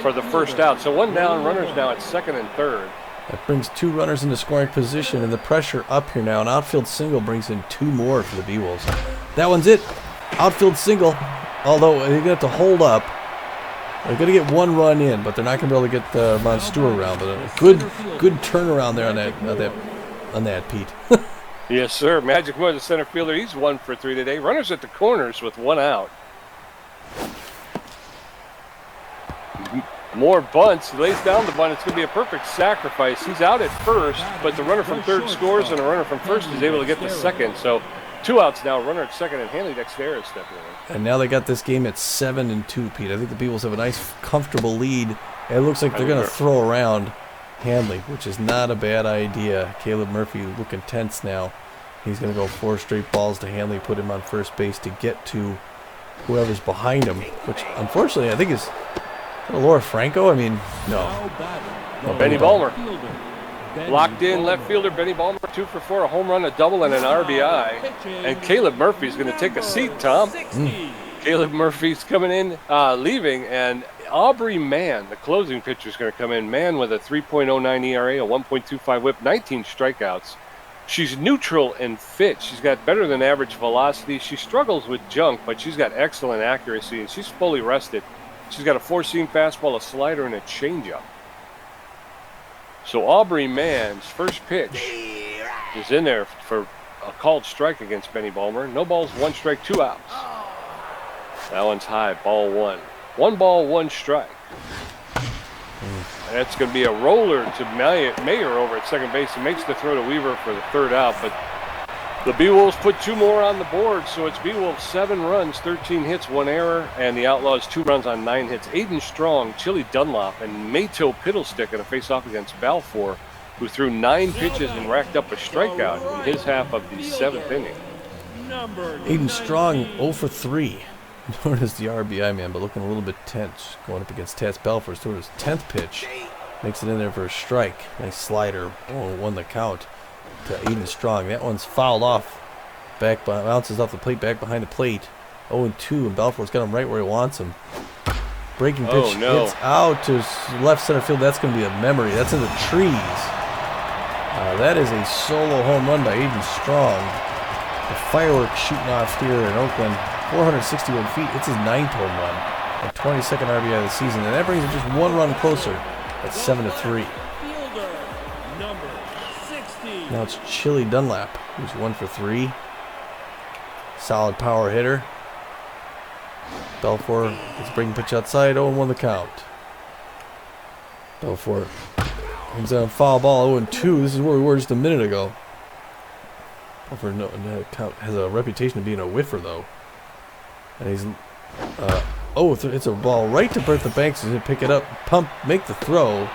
for the first out. So 1 down, runners now at second and third. That brings 2 runners into scoring position, and the pressure up here now. An outfield single brings in 2 more for the Beewolves. That one's it. Outfield single. Although they're going to have to hold up. They're going to get 1 run in, but they're not going to be able to get Monsteur around. But a good turnaround there on that Pete. Yes, sir. Magic Moore, the center fielder, he's 1 for 3 today. Runners at the corners with 1 out. More bunts. He lays down the bunt. It's going to be a perfect sacrifice. He's out at first, but the runner from third scores, and the runner from first is able to get the second. So 2 outs now. Runner at second, and Hanley Dexter is stepping in. And now they got this game at 7-2, Pete. I think the Beewolves have a nice, comfortable lead. It looks like they're going to throw around Hanley, which is not a bad idea. Caleb Murphy looking tense now. He's going to go 4 straight balls to Hanley, put him on first base to get to whoever's behind him, which unfortunately I think is Laura Franco. I mean, no. Benny Ballmer. Locked in left fielder Benny Ballmer, 2 for 4, a home run, a double, and an RBI. And Caleb Murphy's going to take a seat, Tom. Caleb Murphy's coming in, leaving, and Aubrey Mann, the closing pitcher, is going to come in. Mann with a 3.09 ERA, a 1.25 whip, 19 strikeouts. She's neutral and fit. She's got better than average velocity. She struggles with junk, but she's got excellent accuracy, and she's fully rested. She's got a 4-seam fastball, a slider, and a changeup. So Aubrey Mann's first pitch is in there for a called strike against Benny Ballmer. No balls, 1 strike, 2 outs. That one's high, ball 1. 1 ball, 1 strike. That's going to be a roller to Mayer over at second base. He makes the throw to Weaver for the 3rd out, but the Beewolves put 2 more on the board, so it's Beewolves 7 runs, 13 hits, 1 error, and the Outlaws 2 runs on 9 hits. Aiden Strong, Chili Dunlop, and Mato Piddlestick going to face off against Balfour. who threw 9 pitches and racked up a strikeout in his half of the 7th inning. Aiden Strong 0 for 3. Known as the RBI man, but looking a little bit tense. Going up against Tats Belfour. Threw his 10th pitch. Makes it in there for a strike. Nice slider. Oh, won the count to Aiden Strong. That one's fouled off. Bounces off the plate, back behind the plate. 0-2, and Belfour's got him right where he wants him. Breaking pitch hits out to left center field. That's going to be a memory. That's in the trees. That is a solo home run by Aiden Strong. The fireworks shooting off here in Oakland. 461 feet. It's his 9th home run and 22nd RBI of the season, and that brings him just 1 run closer at 7-3. Now it's Chili Dunlap, who's 1 for 3. Solid power hitter. Belfour gets a breaking pitch outside. 0-1 the count. Belfour brings down foul ball. 0-2. This is where we were just a minute ago. Belfour has a reputation of being a whiffer, though. And he's it's a ball right to Bertha Banks. He's going to pick it up, pump, make the throw,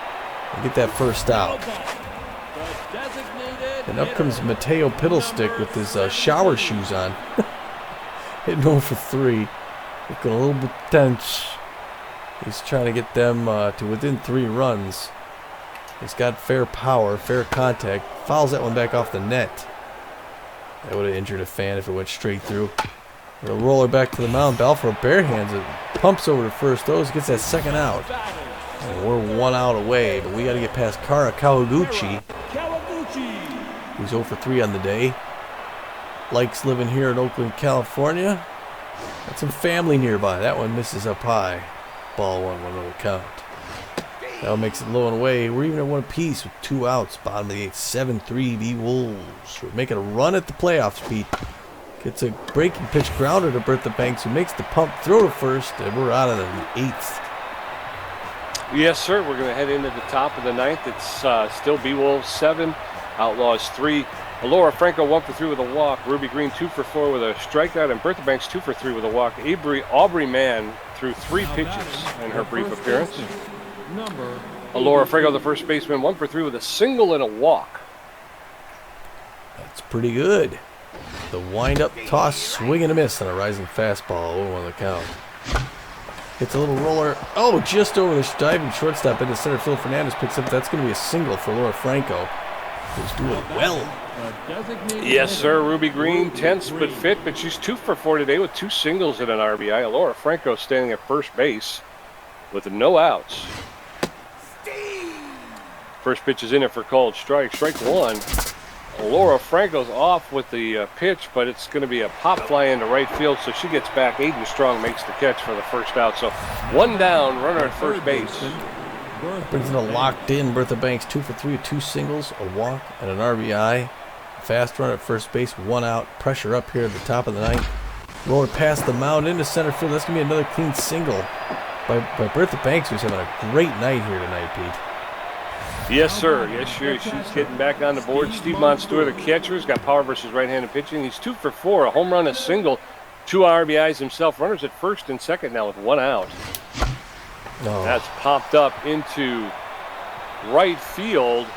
and get that first out. And up comes Mateo Piddlestick with his shower shoes on. Hitting 0 for 3. Looking a little bit tense. He's trying to get them to within 3 runs. He's got fair power, fair contact. Fouls that one back off the net. That would have injured a fan if it went straight through. The roller back to the mound. Belfour barehands it. Pumps over to first. Gets that second out. And we're 1 out away, but we got to get past Kara Kawaguchi, who's 0 for 3 on the day. Likes living here in Oakland, California. Got some family nearby. That one misses up high. Ball 1-1 count. That one makes it low and away. We're even at 1 apiece with 2 outs. Bottom of the 8th, 7-3 Beewolves. We're making a run at the playoffs, Pete. Gets a breaking pitch grounder to Bertha Banks, who makes the pump throw to first, and we're out of the 8th. Yes, sir. We're going to head into the top of the 9th. It's still Beewolves 7, Outlaws 3. Alora Franco 1 for 3 with a walk. Ruby Green 2 for 4 with a strikeout, and Bertha Banks 2 for 3 with a walk. Aubrey Mann threw 3 pitches in her brief appearance. Alora Franco, the first baseman, 1 for 3 with a single and a walk. That's pretty good. The wind-up toss, swing and a miss on a rising fastball. 0-1 the count. Hits a little roller. Oh, just over the diving shortstop into center field. Fernandez picks up. That's going to be a single for Laura Franco, who's doing well. Yes, sir. Ruby Green, tense but fit, but she's 2 for 4 today with 2 singles and an RBI. Laura Franco standing at first base with no outs. First pitch is in it for called strike. Strike 1. Laura Franco's off with the pitch, but it's going to be a pop fly into right field, so she gets back. Aiden Strong makes the catch for the first out. So 1 down, runner at first base. Brings in a locked-in Bertha Banks, 2 for 3 with 2 singles, a walk, and an RBI. Fast run at first base, 1 out. Pressure up here at the top of the 9th. Roller past the mound into center field. That's going to be another clean single by Bertha Banks, who's having a great night here tonight, Pete. Yes, sir. Yes, sure. She's getting back on the board. Steve Monstour, the catcher, has got power versus right-handed pitching. He's 2 for 4, a home run, a single, 2 RBIs himself. Runners at first and second now with 1 out. Oh. That's popped up into right field.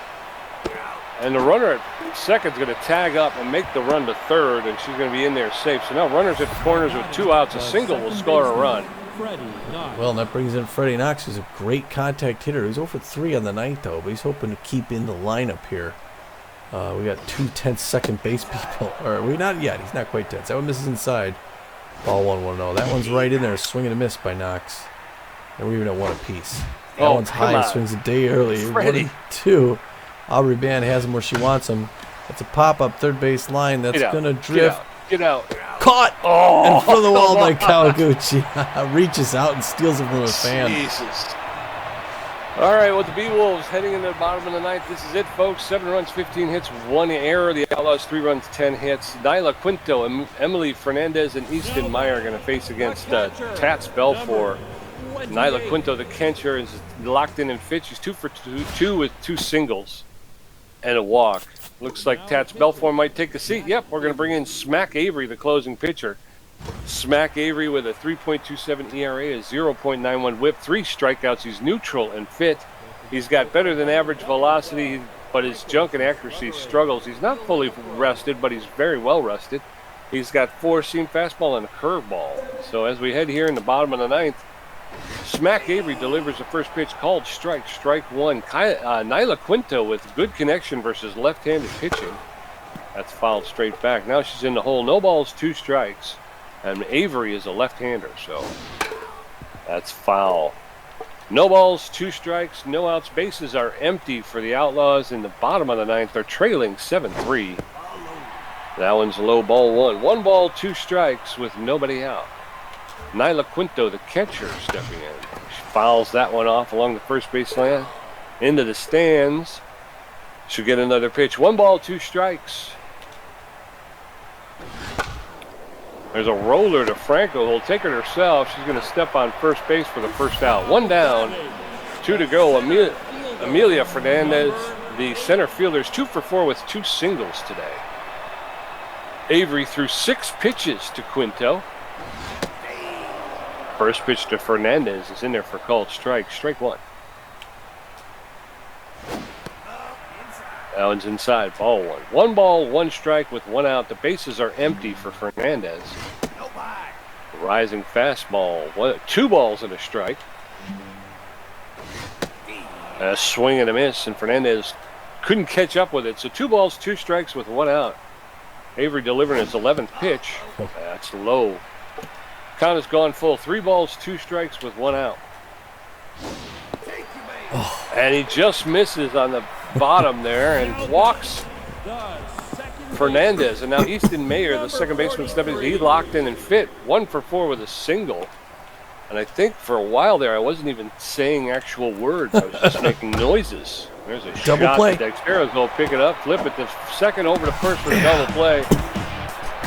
And the runner at second is going to tag up and make the run to third, and she's going to be in there safe. So now runners at the corners with 2 outs. A single will score a run. Well, and that brings in Freddie Knox, who's a great contact hitter. He's 0 for 3 on the 9th, though, but he's hoping to keep in the lineup here. We got 2 tense second base people. Or we not yet. He's not quite tense. That one misses inside. Ball 1-1-0. That one's right in there. Swing and a miss by Knox. And we're even at 1 apiece. That one's high. Swings a day early. Freddie. 1-2. Aubrey Band has him where she wants him. That's a pop-up third base line. That's going to drift. Get out. Caught in front of the wall by Kawaguchi. Reaches out and steals it from a fan. Jesus. All right, with the Beewolves heading into the bottom of the 9th, this is it, folks. 7 runs, 15 hits, 1 error. The Outlaws 3 runs, 10 hits. Nyla Quinto, Emily Fernandez, and Easton Meyer are going to face against Tats Belfour. Nyla Quinto, the catcher, is locked in and fit. She's 2 for 2 with 2 singles and a walk. Looks like Tats Belfour might take a seat. Yep, we're going to bring in Smack Avery, the closing pitcher. Smack Avery with a 3.27 ERA, a 0.91 whip, 3 strikeouts. He's neutral and fit. He's got better than average velocity. but his junk and accuracy struggles. He's not fully rested, but he's very well rested. He's got 4-seam fastball and a curveball. So as we head here in the bottom of the 9th, Smack Avery delivers the first pitch called strike 1. Nyla Quinto with good connection versus left-handed pitching. That's fouled straight back. Now she's in the hole. No balls, 2 strikes. And Avery is a left-hander, so that's foul. No balls, 2 strikes, no outs. Bases are empty for the Outlaws in the bottom of the 9th. They're trailing 7-3. That one's low, ball 1. 1 ball, 2 strikes with nobody out. Nyla Quinto, the catcher, stepping in. She fouls that one off along the first baseline. Into the stands. She'll get another pitch. 1 ball, 2 strikes. There's a roller to Franco, who'll take it herself. She's going to step on first base for the first out. 1 down, 2 to go. Amelia Fernandez, the center fielder, is 2 for 4 with 2 singles today. Avery threw 6 pitches to Quinto. First pitch to Fernandez is in there for called strike 1. That one's inside, ball 1. 1 ball, 1 strike with 1 out. The bases are empty for Fernandez. Rising fastball, 2 balls and a strike. A swing and a miss, and Fernandez couldn't catch up with it. So 2 balls, 2 strikes with 1 out. Avery delivering his 11th pitch. That's low. Count has gone full. 3 balls, 2 strikes with 1 out. And he just misses on the bottom there and walks Fernandez. And now Easton Mayer, the second baseman, stepping in. He locked in and fit. 1 for 4 with a single. And I think for a while there, I wasn't even saying actual words. I was just making noises. There's a double shot. Play. Dextero's going to pick it up, flip it to second, over to first for a double play.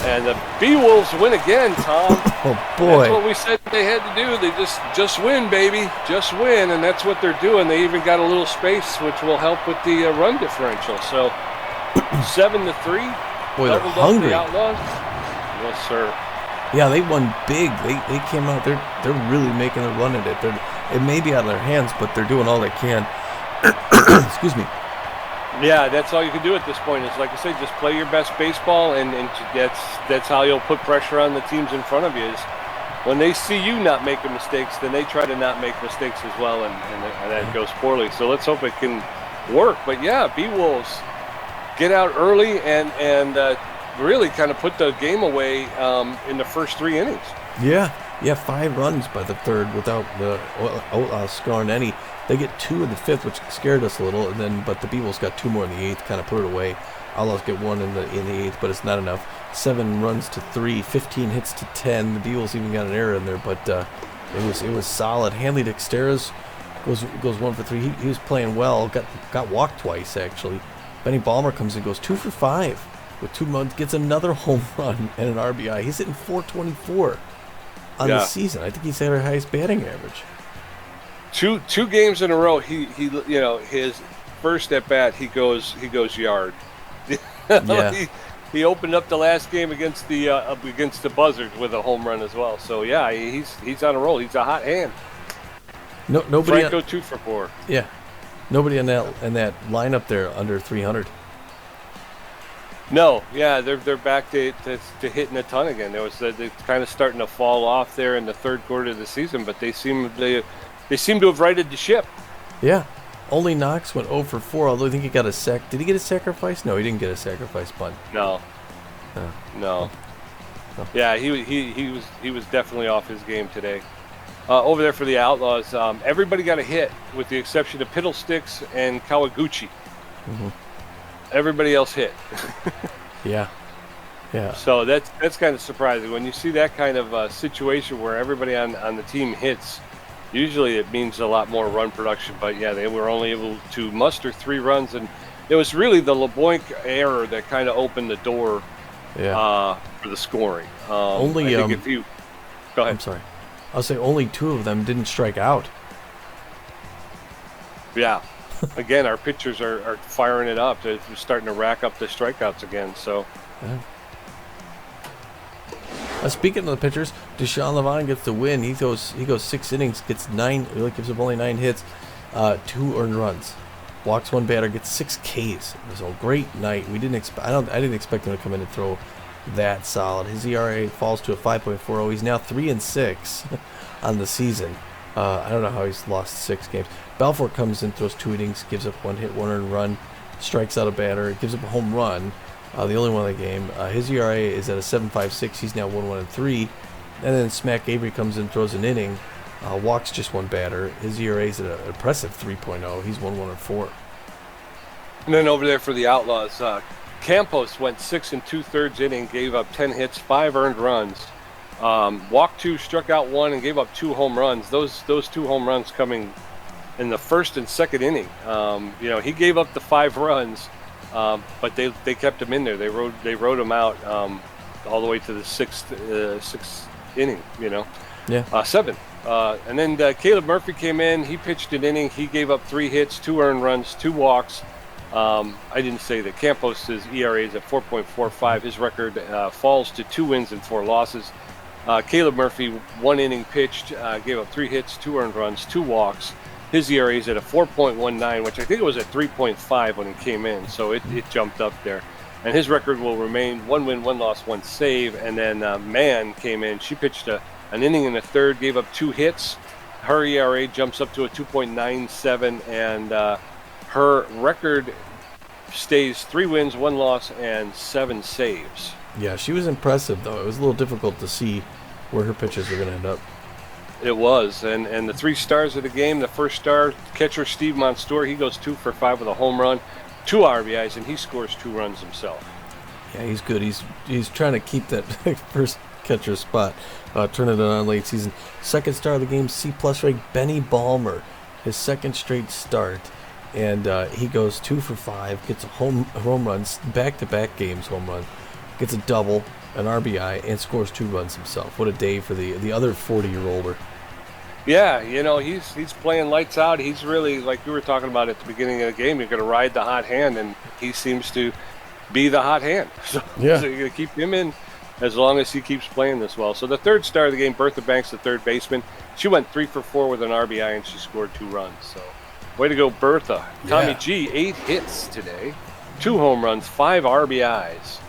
And the Beewolves win again, Tom. Oh, boy. That's what we said they had to do. They just win, baby. Just win, and that's what they're doing. They even got a little space, which will help with the run differential. So 7-3. Boy, they're hungry. The Outlaws. Yes, sir. Yeah, they won big. They came out. They're really making a run at it. It may be out of their hands, but they're doing all they can. Excuse me. Yeah, that's all you can do at this point. Is, like I said, just play your best baseball, and that's how you'll put pressure on the teams in front of you. Is when they see you not making mistakes, then they try to not make mistakes as well, and that goes poorly. So let's hope it can work. But yeah, Beewolves get out early and really kind of put the game away in the first 3 innings. Yeah, 5 runs by the 3rd without the Outlaws scoring any. They get 2 in the 5th, which scared us a little, but the Beewolves got 2 more in the 8th, kind of put it away. Outlaws get 1 in the 8th, but it's not enough. 7 runs to 3, 15 hits to 10. The Beewolves even got an error in there, but it was solid. Hanley Dexteros goes 1 for 3. He was playing well. Got walked twice actually. Benny Balmer comes in, goes 2 for 5 with 2 runs, gets another home run and an RBI. He's hitting .424 on the season. I think he's had our highest batting average. Two games in a row. He his first at bat he goes yard. Yeah. He opened up the last game against the Buzzards with a home run as well. So yeah, he's on a roll. He's a hot hand. Nobody. Franco 2 for 4. Yeah, nobody in that lineup there under 300. No, yeah, they're back to hitting a ton again. They're kind of starting to fall off there in the 3rd quarter of the season, but they seem to have righted the ship. Yeah. Only Knox went 0 for 4, although I think he got a sack. Did he get a sacrifice? No, he didn't get a sacrifice bunt. No. Yeah, he was definitely off his game today. Over there for the Outlaws, everybody got a hit with the exception of Piddlesticks and Kawaguchi. Mm-hmm. Everybody else hit. Yeah. So that's kind of surprising when you see that kind of situation where everybody on the team hits. Usually it means a lot more run production, but yeah, they were only able to muster 3 runs, and it was really the LeBoink error that kind of opened the door for the scoring. Only I think if you go ahead. I'm sorry. I'll say only 2 of them didn't strike out. Yeah. Again, our pitchers are firing it up. They're starting to rack up the strikeouts again. So. Yeah. Speaking of the pitchers, Deshaun Levonne gets the win. He goes 6 innings, gets 9. Gives up only 9 hits, 2 earned runs. walks one batter, gets 6 Ks. It was a great night. I didn't expect him to come in and throw that solid. His ERA falls to a 5.40. He's now 3-6 on the season. I don't know how he's lost 6 games. Balfour comes in, throws 2 innings, gives up 1 hit, 1 earned run, strikes out a batter, gives up a home run, the only one of the game. His ERA is at a 7.56. He's now 1-1-3. And then Smack Avery comes in, throws an inning, walks just 1 batter. His ERA is at an impressive 3.0. He's 1-1-4. And then over there for the Outlaws, Campos went 6 2/3 inning, gave up 10 hits, 5 earned runs. Walked 2, struck out 1, and gave up 2 home runs. Those 2 home runs coming in the first and second inning. He gave up the 5 runs, but they kept him in there. They rode him out all the way to the sixth inning. Yeah. 7. And then Caleb Murphy came in. He pitched an inning. He gave up 3 hits, 2 earned runs, 2 walks. I didn't say that Campos' ERA is at 4.45. His record falls to 2 wins and 4 losses. Caleb Murphy, 1 inning pitched, gave up 3 hits, 2 earned runs, 2 walks. His ERA is at a 4.19, which I think it was at 3.5 when he came in, so it jumped up there. And his record will remain 1 win, 1 loss, 1 save. And then Mann came in. She pitched an inning in the third, gave up 2 hits. Her ERA jumps up to a 2.97, and her record stays 3 wins, 1 loss, and 7 saves. Yeah, she was impressive, though. It was a little difficult to see where her pitches were going to end up. It was, and the 3 stars of the game, the first star, catcher Steve Monstour, he goes 2 for 5 with a home run, 2 RBIs, and he scores 2 runs himself. Yeah, he's good. He's trying to keep that first catcher spot, turning it on late season. Second star of the game, C+ ranked Benny Balmer, his 2nd straight start, and he goes 2 for 5, gets a home run, back-to-back games home run, gets a double, an RBI, and scores 2 runs himself. What a day for the other 40-year-older. Yeah, he's playing lights out. He's really, like we were talking about at the beginning of the game, you're going to ride the hot hand, and he seems to be the hot hand. So you're going to keep him in as long as he keeps playing this well. So the third star of the game, Bertha Banks, the third baseman, she went 3 for 4 with an RBI, and she scored 2 runs. So way to go, Bertha. Yeah. Tommy G, 8 hits today, 2 home runs, 5 RBIs,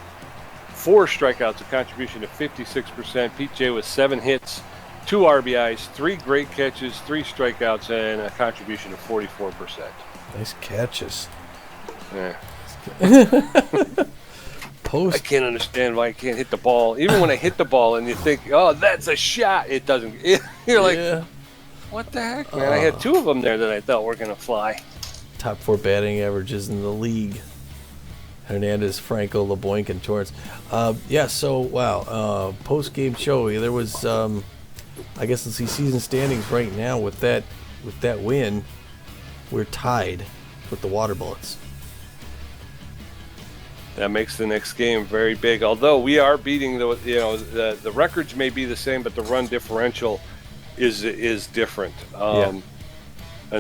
4 strikeouts, a contribution to 56%. Pete J with 7 hits, 2 RBIs, 3 great catches, 3 strikeouts, and a contribution of 44%. Nice catches. Yeah. Post. I can't understand why I can't hit the ball. Even when I hit the ball and you think, oh, that's a shot, it doesn't. You're like, what the heck, man? I had 2 of them there that I thought were going to fly. Top 4 batting averages in the league. Fernandez, Franco, LeBoink, and Torrance. Post-game show. There was, I guess, let's see, season standings right now with that win. We're tied with the Water Bullets. That makes the next game very big. Although we are beating the records may be the same, but the run differential is different. And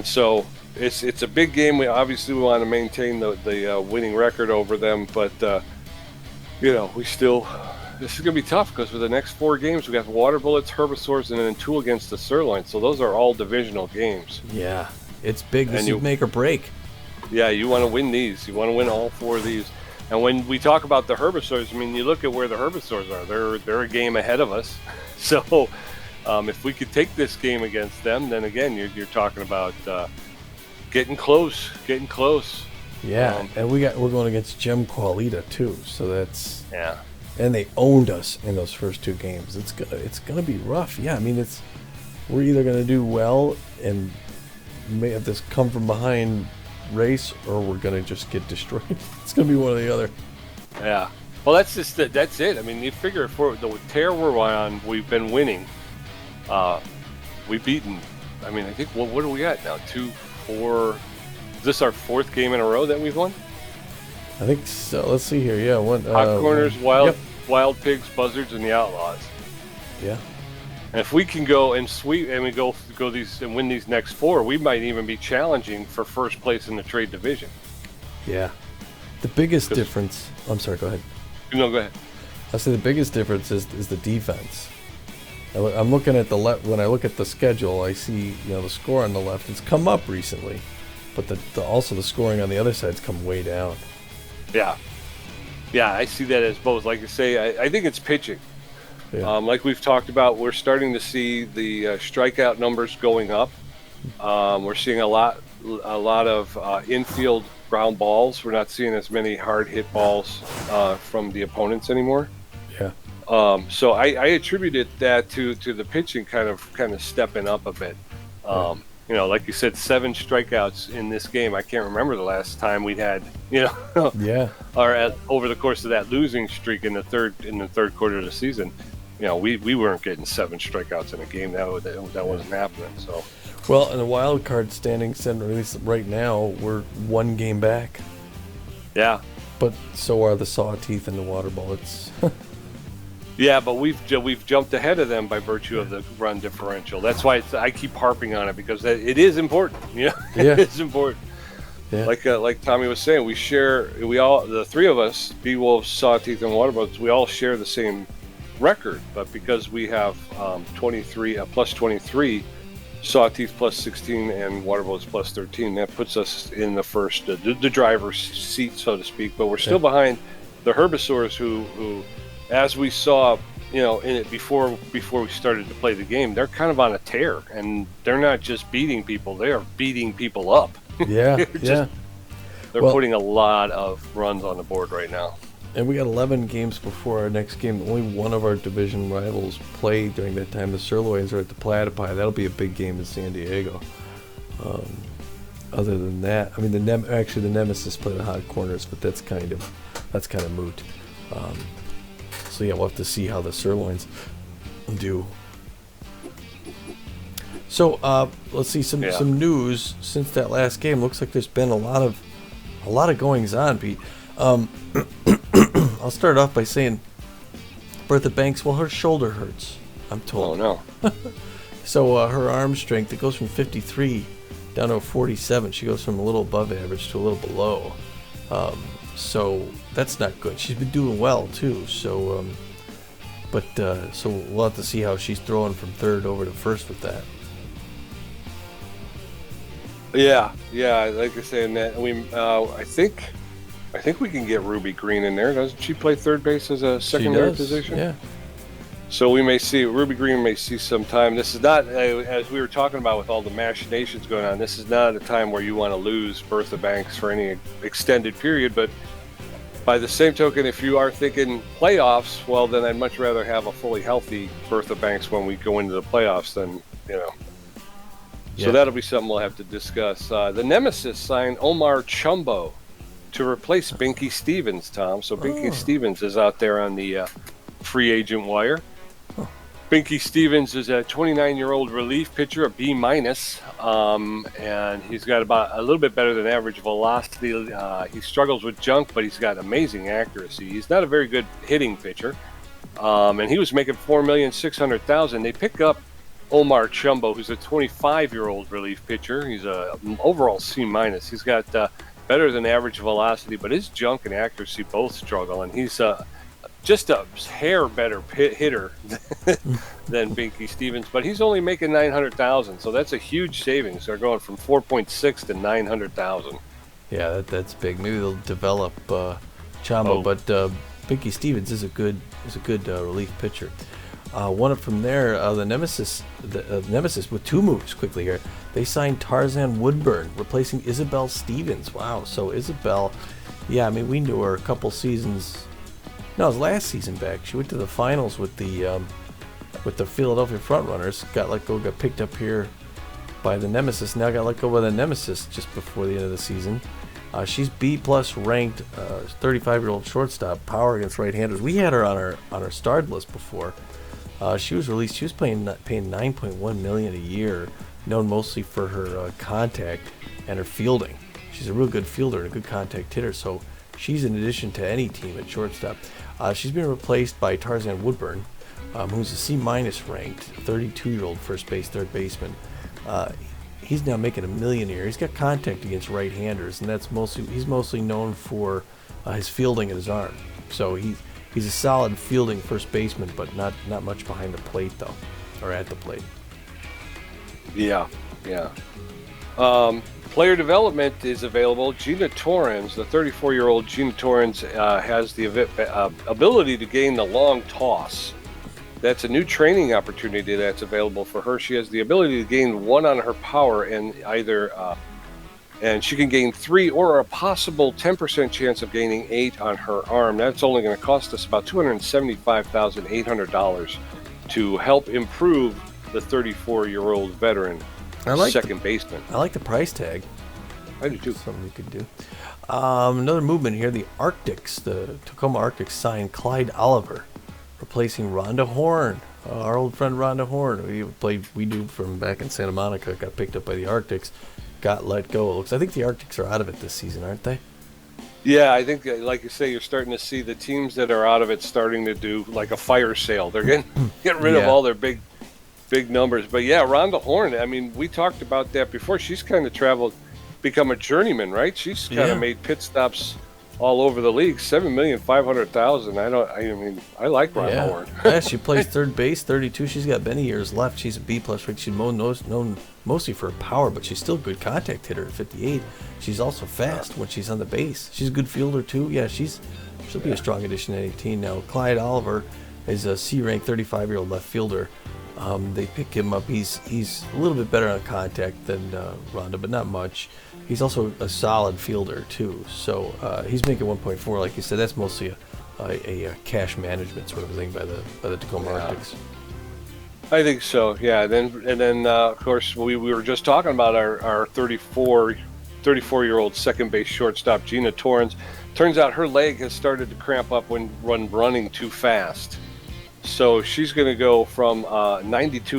so it's a big game. We obviously want to maintain the winning record over them, but we still. This is going to be tough because for the next 4 games we got Water Bullets, Herbisaurs, and then 2 against the Sirloin. So those are all divisional games. Yeah, it's big. This is make or break. Yeah, you want to win these. You want to win all 4 of these. And when we talk about the Herbisaurs, I mean, you look at where the Herbisaurs are. They're a game ahead of us. So if we could take this game against them, then again, you're talking about getting close. Yeah, and we're going against Gem Qualita too. So that's yeah. And they owned us in those first 2 games. It's gonna be rough. Yeah, I mean we're either gonna do well and may have this come from behind race, or we're gonna just get destroyed. It's gonna be one or the other. Yeah. Well, that's it. I mean, you figure for the tear we're on, we've been winning. We've beaten. I mean, I think what do we got now? 2, 4. Is this our 4th game in a row that we've won? I think so. Let's see here. Yeah, one. Hot Corners, Wild Pigs, Buzzards, and the Outlaws. Yeah. And if we can go and sweep and we go these and win these next 4, we might even be challenging for first place in the trade division. Yeah. The biggest difference. I'm sorry. Go ahead. No, go ahead. I say the biggest difference is the defense. I'm looking at the left. When I look at the schedule, I see the score on the left. It's come up recently, but also the scoring on the other side's come way down. Yeah, I see that as both. Like you say, I think it's pitching. Yeah. Like we've talked about, we're starting to see the strikeout numbers going up. We're seeing a lot of infield ground balls. We're not seeing as many hard hit balls from the opponents anymore. Yeah. So I attributed that to the pitching kind of stepping up a bit. Like you said, 7 strikeouts in this game. I can't remember the last time we had, yeah, or over the course of that losing streak in the third quarter of the season. We weren't getting 7 strikeouts in a game. That wasn't happening. So, well, in the wild card standings, at least right now, we're 1 game back. Yeah, but so are the Sawteeth and the Water Bullets. Yeah, but we've jumped ahead of them by virtue of the run differential. That's why I keep harping on it, because it is important. It is important. Yeah. Like Tommy was saying, the 3 of us, Beewolves, Sawteeth, and Waterboats, we all share the same record, but because we have 23 plus 23, Sawteeth plus 16, and Waterboats plus 13, that puts us in the first, the driver's seat, so to speak. But we're still behind the Herbisaurs, who as we saw, in it before we started to play the game, they're kind of on a tear, and they're not just beating people; they are beating people up. Yeah, they're putting a lot of runs on the board right now. And we got 11 games before our next game. Only one of our division rivals play during that time. The Sirloins are at the Platypi. That'll be a big game in San Diego. Other than that, I mean, the Nemesis play the Hot Corners, but that's kind of moot. So yeah, we'll have to see how the Sirloins do. So let's see some news since that last game. Looks like there's been a lot of goings on, Pete. I'll start off by saying Bertha Banks, well, her shoulder hurts, I'm told. Oh no. So her arm strength, it goes from 53 down to 47. She goes from a little above average to a little below. So that's not good. She's been doing well too. So, so we'll have to see how she's throwing from third over to first with that. Yeah. Like I say, I think we can get Ruby Green in there. Doesn't she play third base as a secondary position? Yeah. So Ruby Green may see some time. This is not, as we were talking about with all the machinations going on, this is not a time where you want to lose Bertha Banks for any extended period. But by the same token, if you are thinking playoffs, well, then I'd much rather have a fully healthy Bertha Banks when we go into the playoffs than. So that'll be something we'll have to discuss. The Nemesis signed Omar Chumbo to replace Binky Stevens, Tom. So Binky Stevens is out there on the free agent wire. Binky Stevens is a 29-year-old relief pitcher, a B-, and he's got about a little bit better than average velocity. He struggles with junk, but he's got amazing accuracy. He's not a very good hitting pitcher, and he was making $4,600,000. They pick up Omar Chumbo, who's a 25-year-old relief pitcher. He's an overall C-. He's got better than average velocity, but his junk and accuracy both struggle, and he's just a hair better hitter than Binky Stevens, but he's only making $900,000, so that's a huge savings. They're going from 4.6 to 900,000. Yeah, that's big. Maybe they'll develop Chumbo, but Binky Stevens is a good relief pitcher. One up from there, the Nemesis with 2 moves quickly here. They signed Tarzan Woodburn, replacing Isabel Stevens. Wow, so Isabel, I mean, we knew her a couple seasons. No, it was last season back. She went to the finals with the Philadelphia Frontrunners. Got let go, got picked up here by the Nemesis. Now got let go by the Nemesis just before the end of the season. She's B+ ranked, 35-year-old shortstop, power against right-handers. We had her on our starred list before. She was released. She was paying $9.1 million a year, known mostly for her contact and her fielding. She's a real good fielder and a good contact hitter, so she's an addition to any team at shortstop. She's been replaced by Tarzan Woodburn, who's a C- ranked 32-year-old first base, third baseman. He's now making $1 million a year. He's got contact against right-handers, and he's mostly known for his fielding and his arm. So he's a solid fielding first baseman, but not much behind the plate though, or at the plate. Yeah. Player development is available. Gina Torrens, the 34-year-old Gina Torrens, has the ability to gain the long toss. That's a new training opportunity that's available for her. She has the ability to gain 1 on her power and and she can gain 3 or a possible 10% chance of gaining 8 on her arm. That's only going to cost us about $275,800 to help improve the 34-year-old veteran second baseman. I like the price tag. I do too. Something you could do. Another movement here. The Arctics, the Tacoma Arctics signed Clyde Oliver, replacing Rhonda Horn. Our old friend Rhonda Horn. We do from back in Santa Monica. Got picked up by the Arctics. Got let go. I think the Arctics are out of it this season, aren't they? Yeah, I think, like you say, you're starting to see the teams that are out of it starting to do like a fire sale. They're getting rid of all their big numbers. But yeah, Rhonda Horn, I mean, we talked about that before. She's kind of become a journeyman, right? She's kind of made pit stops all over the league. $7,500,000. I like Rhonda Horn. Yeah, she plays third base, 32. She's got many years left. She's a B-plus rate. She's known mostly for her power, but she's still a good contact hitter at 58. She's also fast when she's on the base. She's a good fielder too. Yeah, she'll be a strong addition to any team. Now, Clyde Oliver is a C-ranked 35-year-old left fielder. They pick him up. He's a little bit better on contact than Rhonda, but not much. He's also a solid fielder too. So he's making 1.4, like you said. That's mostly a cash management sort of thing by the Tacoma Arctics. I think so. Yeah. And then of course we were just talking about our 34-year-old second base shortstop Gina Torrens. Turns out her leg has started to cramp up when running too fast. So she's going to go from a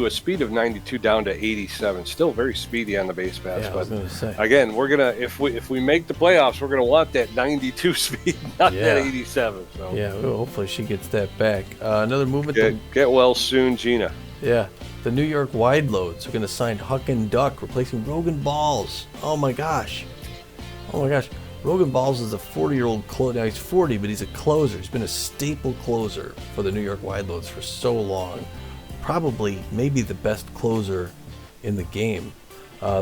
speed of 92 down to 87. Still very speedy on the base paths. Yeah, I was going to say. Again, we're gonna if we make the playoffs, we're going to want that 92 speed, not that 87. So. Yeah, well, hopefully she gets that back. Another movement. Get well soon, Gina. Yeah, the New York Wide Loads are going to sign Huck and Duck, replacing Rogan Balls. Oh my gosh. Rogan Balls is a 40-year-old closer. Now he's 40, but he's a closer. He's been a staple closer for the New York Wide Loads for so long. Probably, maybe the best closer in the game.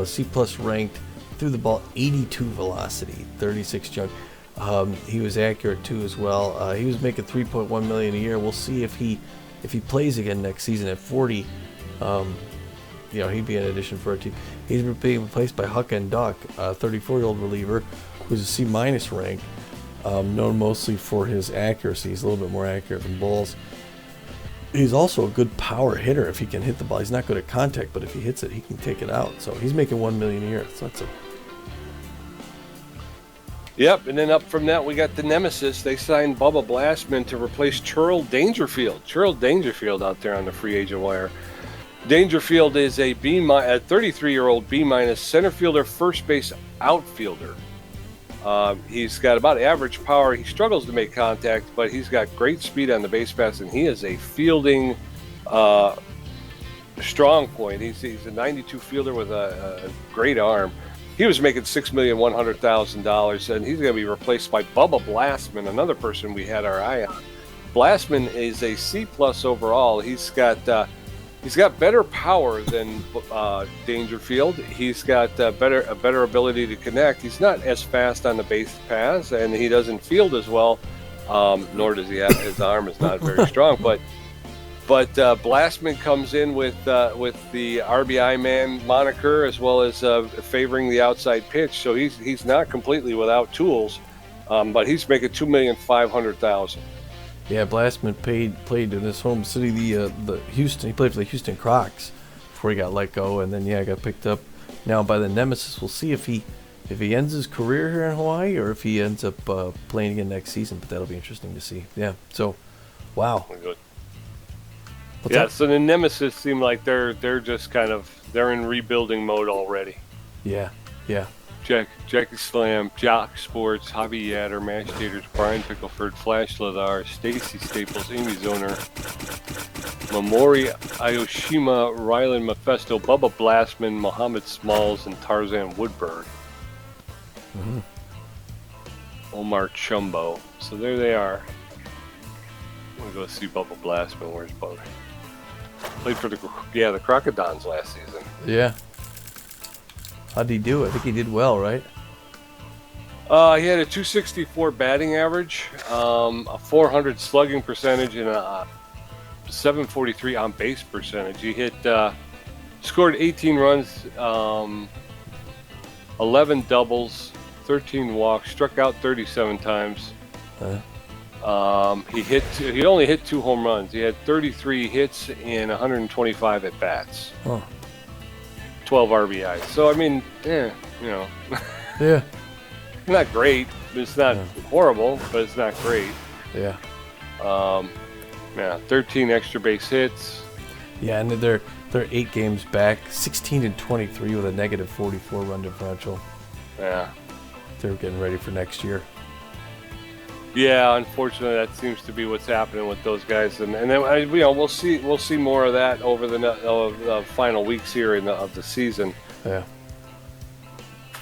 C-plus ranked, threw the ball 82 velocity, 36 junk. He was accurate too as well. He was making $3.1 million a year. We'll see if he plays again next season at 40. He'd be an addition for our team. He's being replaced by Huck and Duck, a 34-year-old reliever who's a C-minus rank, known mostly for his accuracy. He's a little bit more accurate than Balls. He's also a good power hitter if he can hit the ball. He's not good at contact, but if he hits it, he can take it out. So he's making $1 million a year. So that's Yep, and then up from that, we got the Nemesis. They signed Bubba Blastman to replace Churl Dangerfield. Churl Dangerfield out there on the free agent wire. Dangerfield is a 33-year-old B- center fielder, first base outfielder. He's got about average power. He struggles to make contact, but he's got great speed on the base paths, and he is a fielding strong point. He's a 92 fielder with a great arm. He was making $6,100,000, and he's going to be replaced by Bubba Blastman, another person we had our eye on. Blastman is a C-plus overall. He's got better power than Dangerfield. He's got a better ability to connect. He's not as fast on the base paths, and he doesn't field as well. Nor does he have his arm is not very strong. But Blastman comes in with the RBI man moniker, as well as favoring the outside pitch. So he's not completely without tools, but he's making $2,500,000. Yeah, Blastman played in his home city, the Houston. He played for the Houston Crocs before he got let go, and then got picked up now by the Nemesis. We'll see if he ends his career here in Hawaii or if he ends up playing again next season. But that'll be interesting to see. Yeah. So, wow. Good. So the Nemesis seem like they're just they're in rebuilding mode already. Yeah. Jackie Slam, Jock Sports, Javi Yatter, Mash Taters, Brian Pickleford, Flash Ladar, Stacy Staples, Amy Zoner, Mamori Ayoshima, Rylan Mephisto, Bubba Blastman, Muhammad Smalls, and Tarzan Woodburn. Mm-hmm. Omar Chumbo. So there they are. I'm going to go see Bubba Blastman. Where's Bubba? Played for the Crocodons last season. Yeah. How'd he do? I think he did well, right? He had a 264 batting average, a 400 slugging percentage, and a 743 on base percentage. He scored 18 runs, 11 doubles, 13 walks, struck out 37 times. He only hit 2 home runs. He had 33 hits and 125 at bats. 12 RBIs. So I mean, Yeah. Not great. It's not horrible, but it's not great. Yeah. 13 extra base hits. Yeah, and they're 8 games back, 16-23 with a negative 44 run differential. Yeah. They're getting ready for next year. Yeah, unfortunately, that seems to be what's happening with those guys, and then we'll see more of that over the final weeks here of the season. Yeah.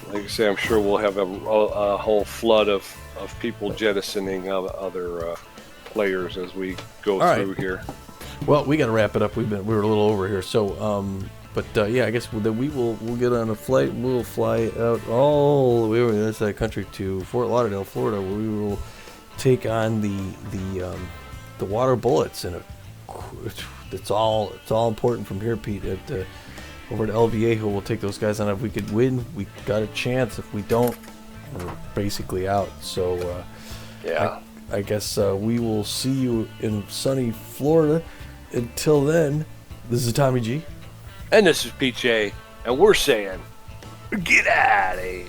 Like I say, I'm sure we'll have a whole flood of people jettisoning other players as we go through here. Well, we got to wrap it up. We were a little over here, so I guess we'll get on a flight. We'll fly out all the way over the other side of the country to Fort Lauderdale, Florida, where we will take on the Water Bullets, and it's all important from here, Pete. Over at El Viejo, we'll take those guys on. If we could win, we got a chance. If we don't, we're basically out. So I guess we will see you in sunny Florida. Until then, this is Tommy G. And this is PJ, and we're saying, get out of here.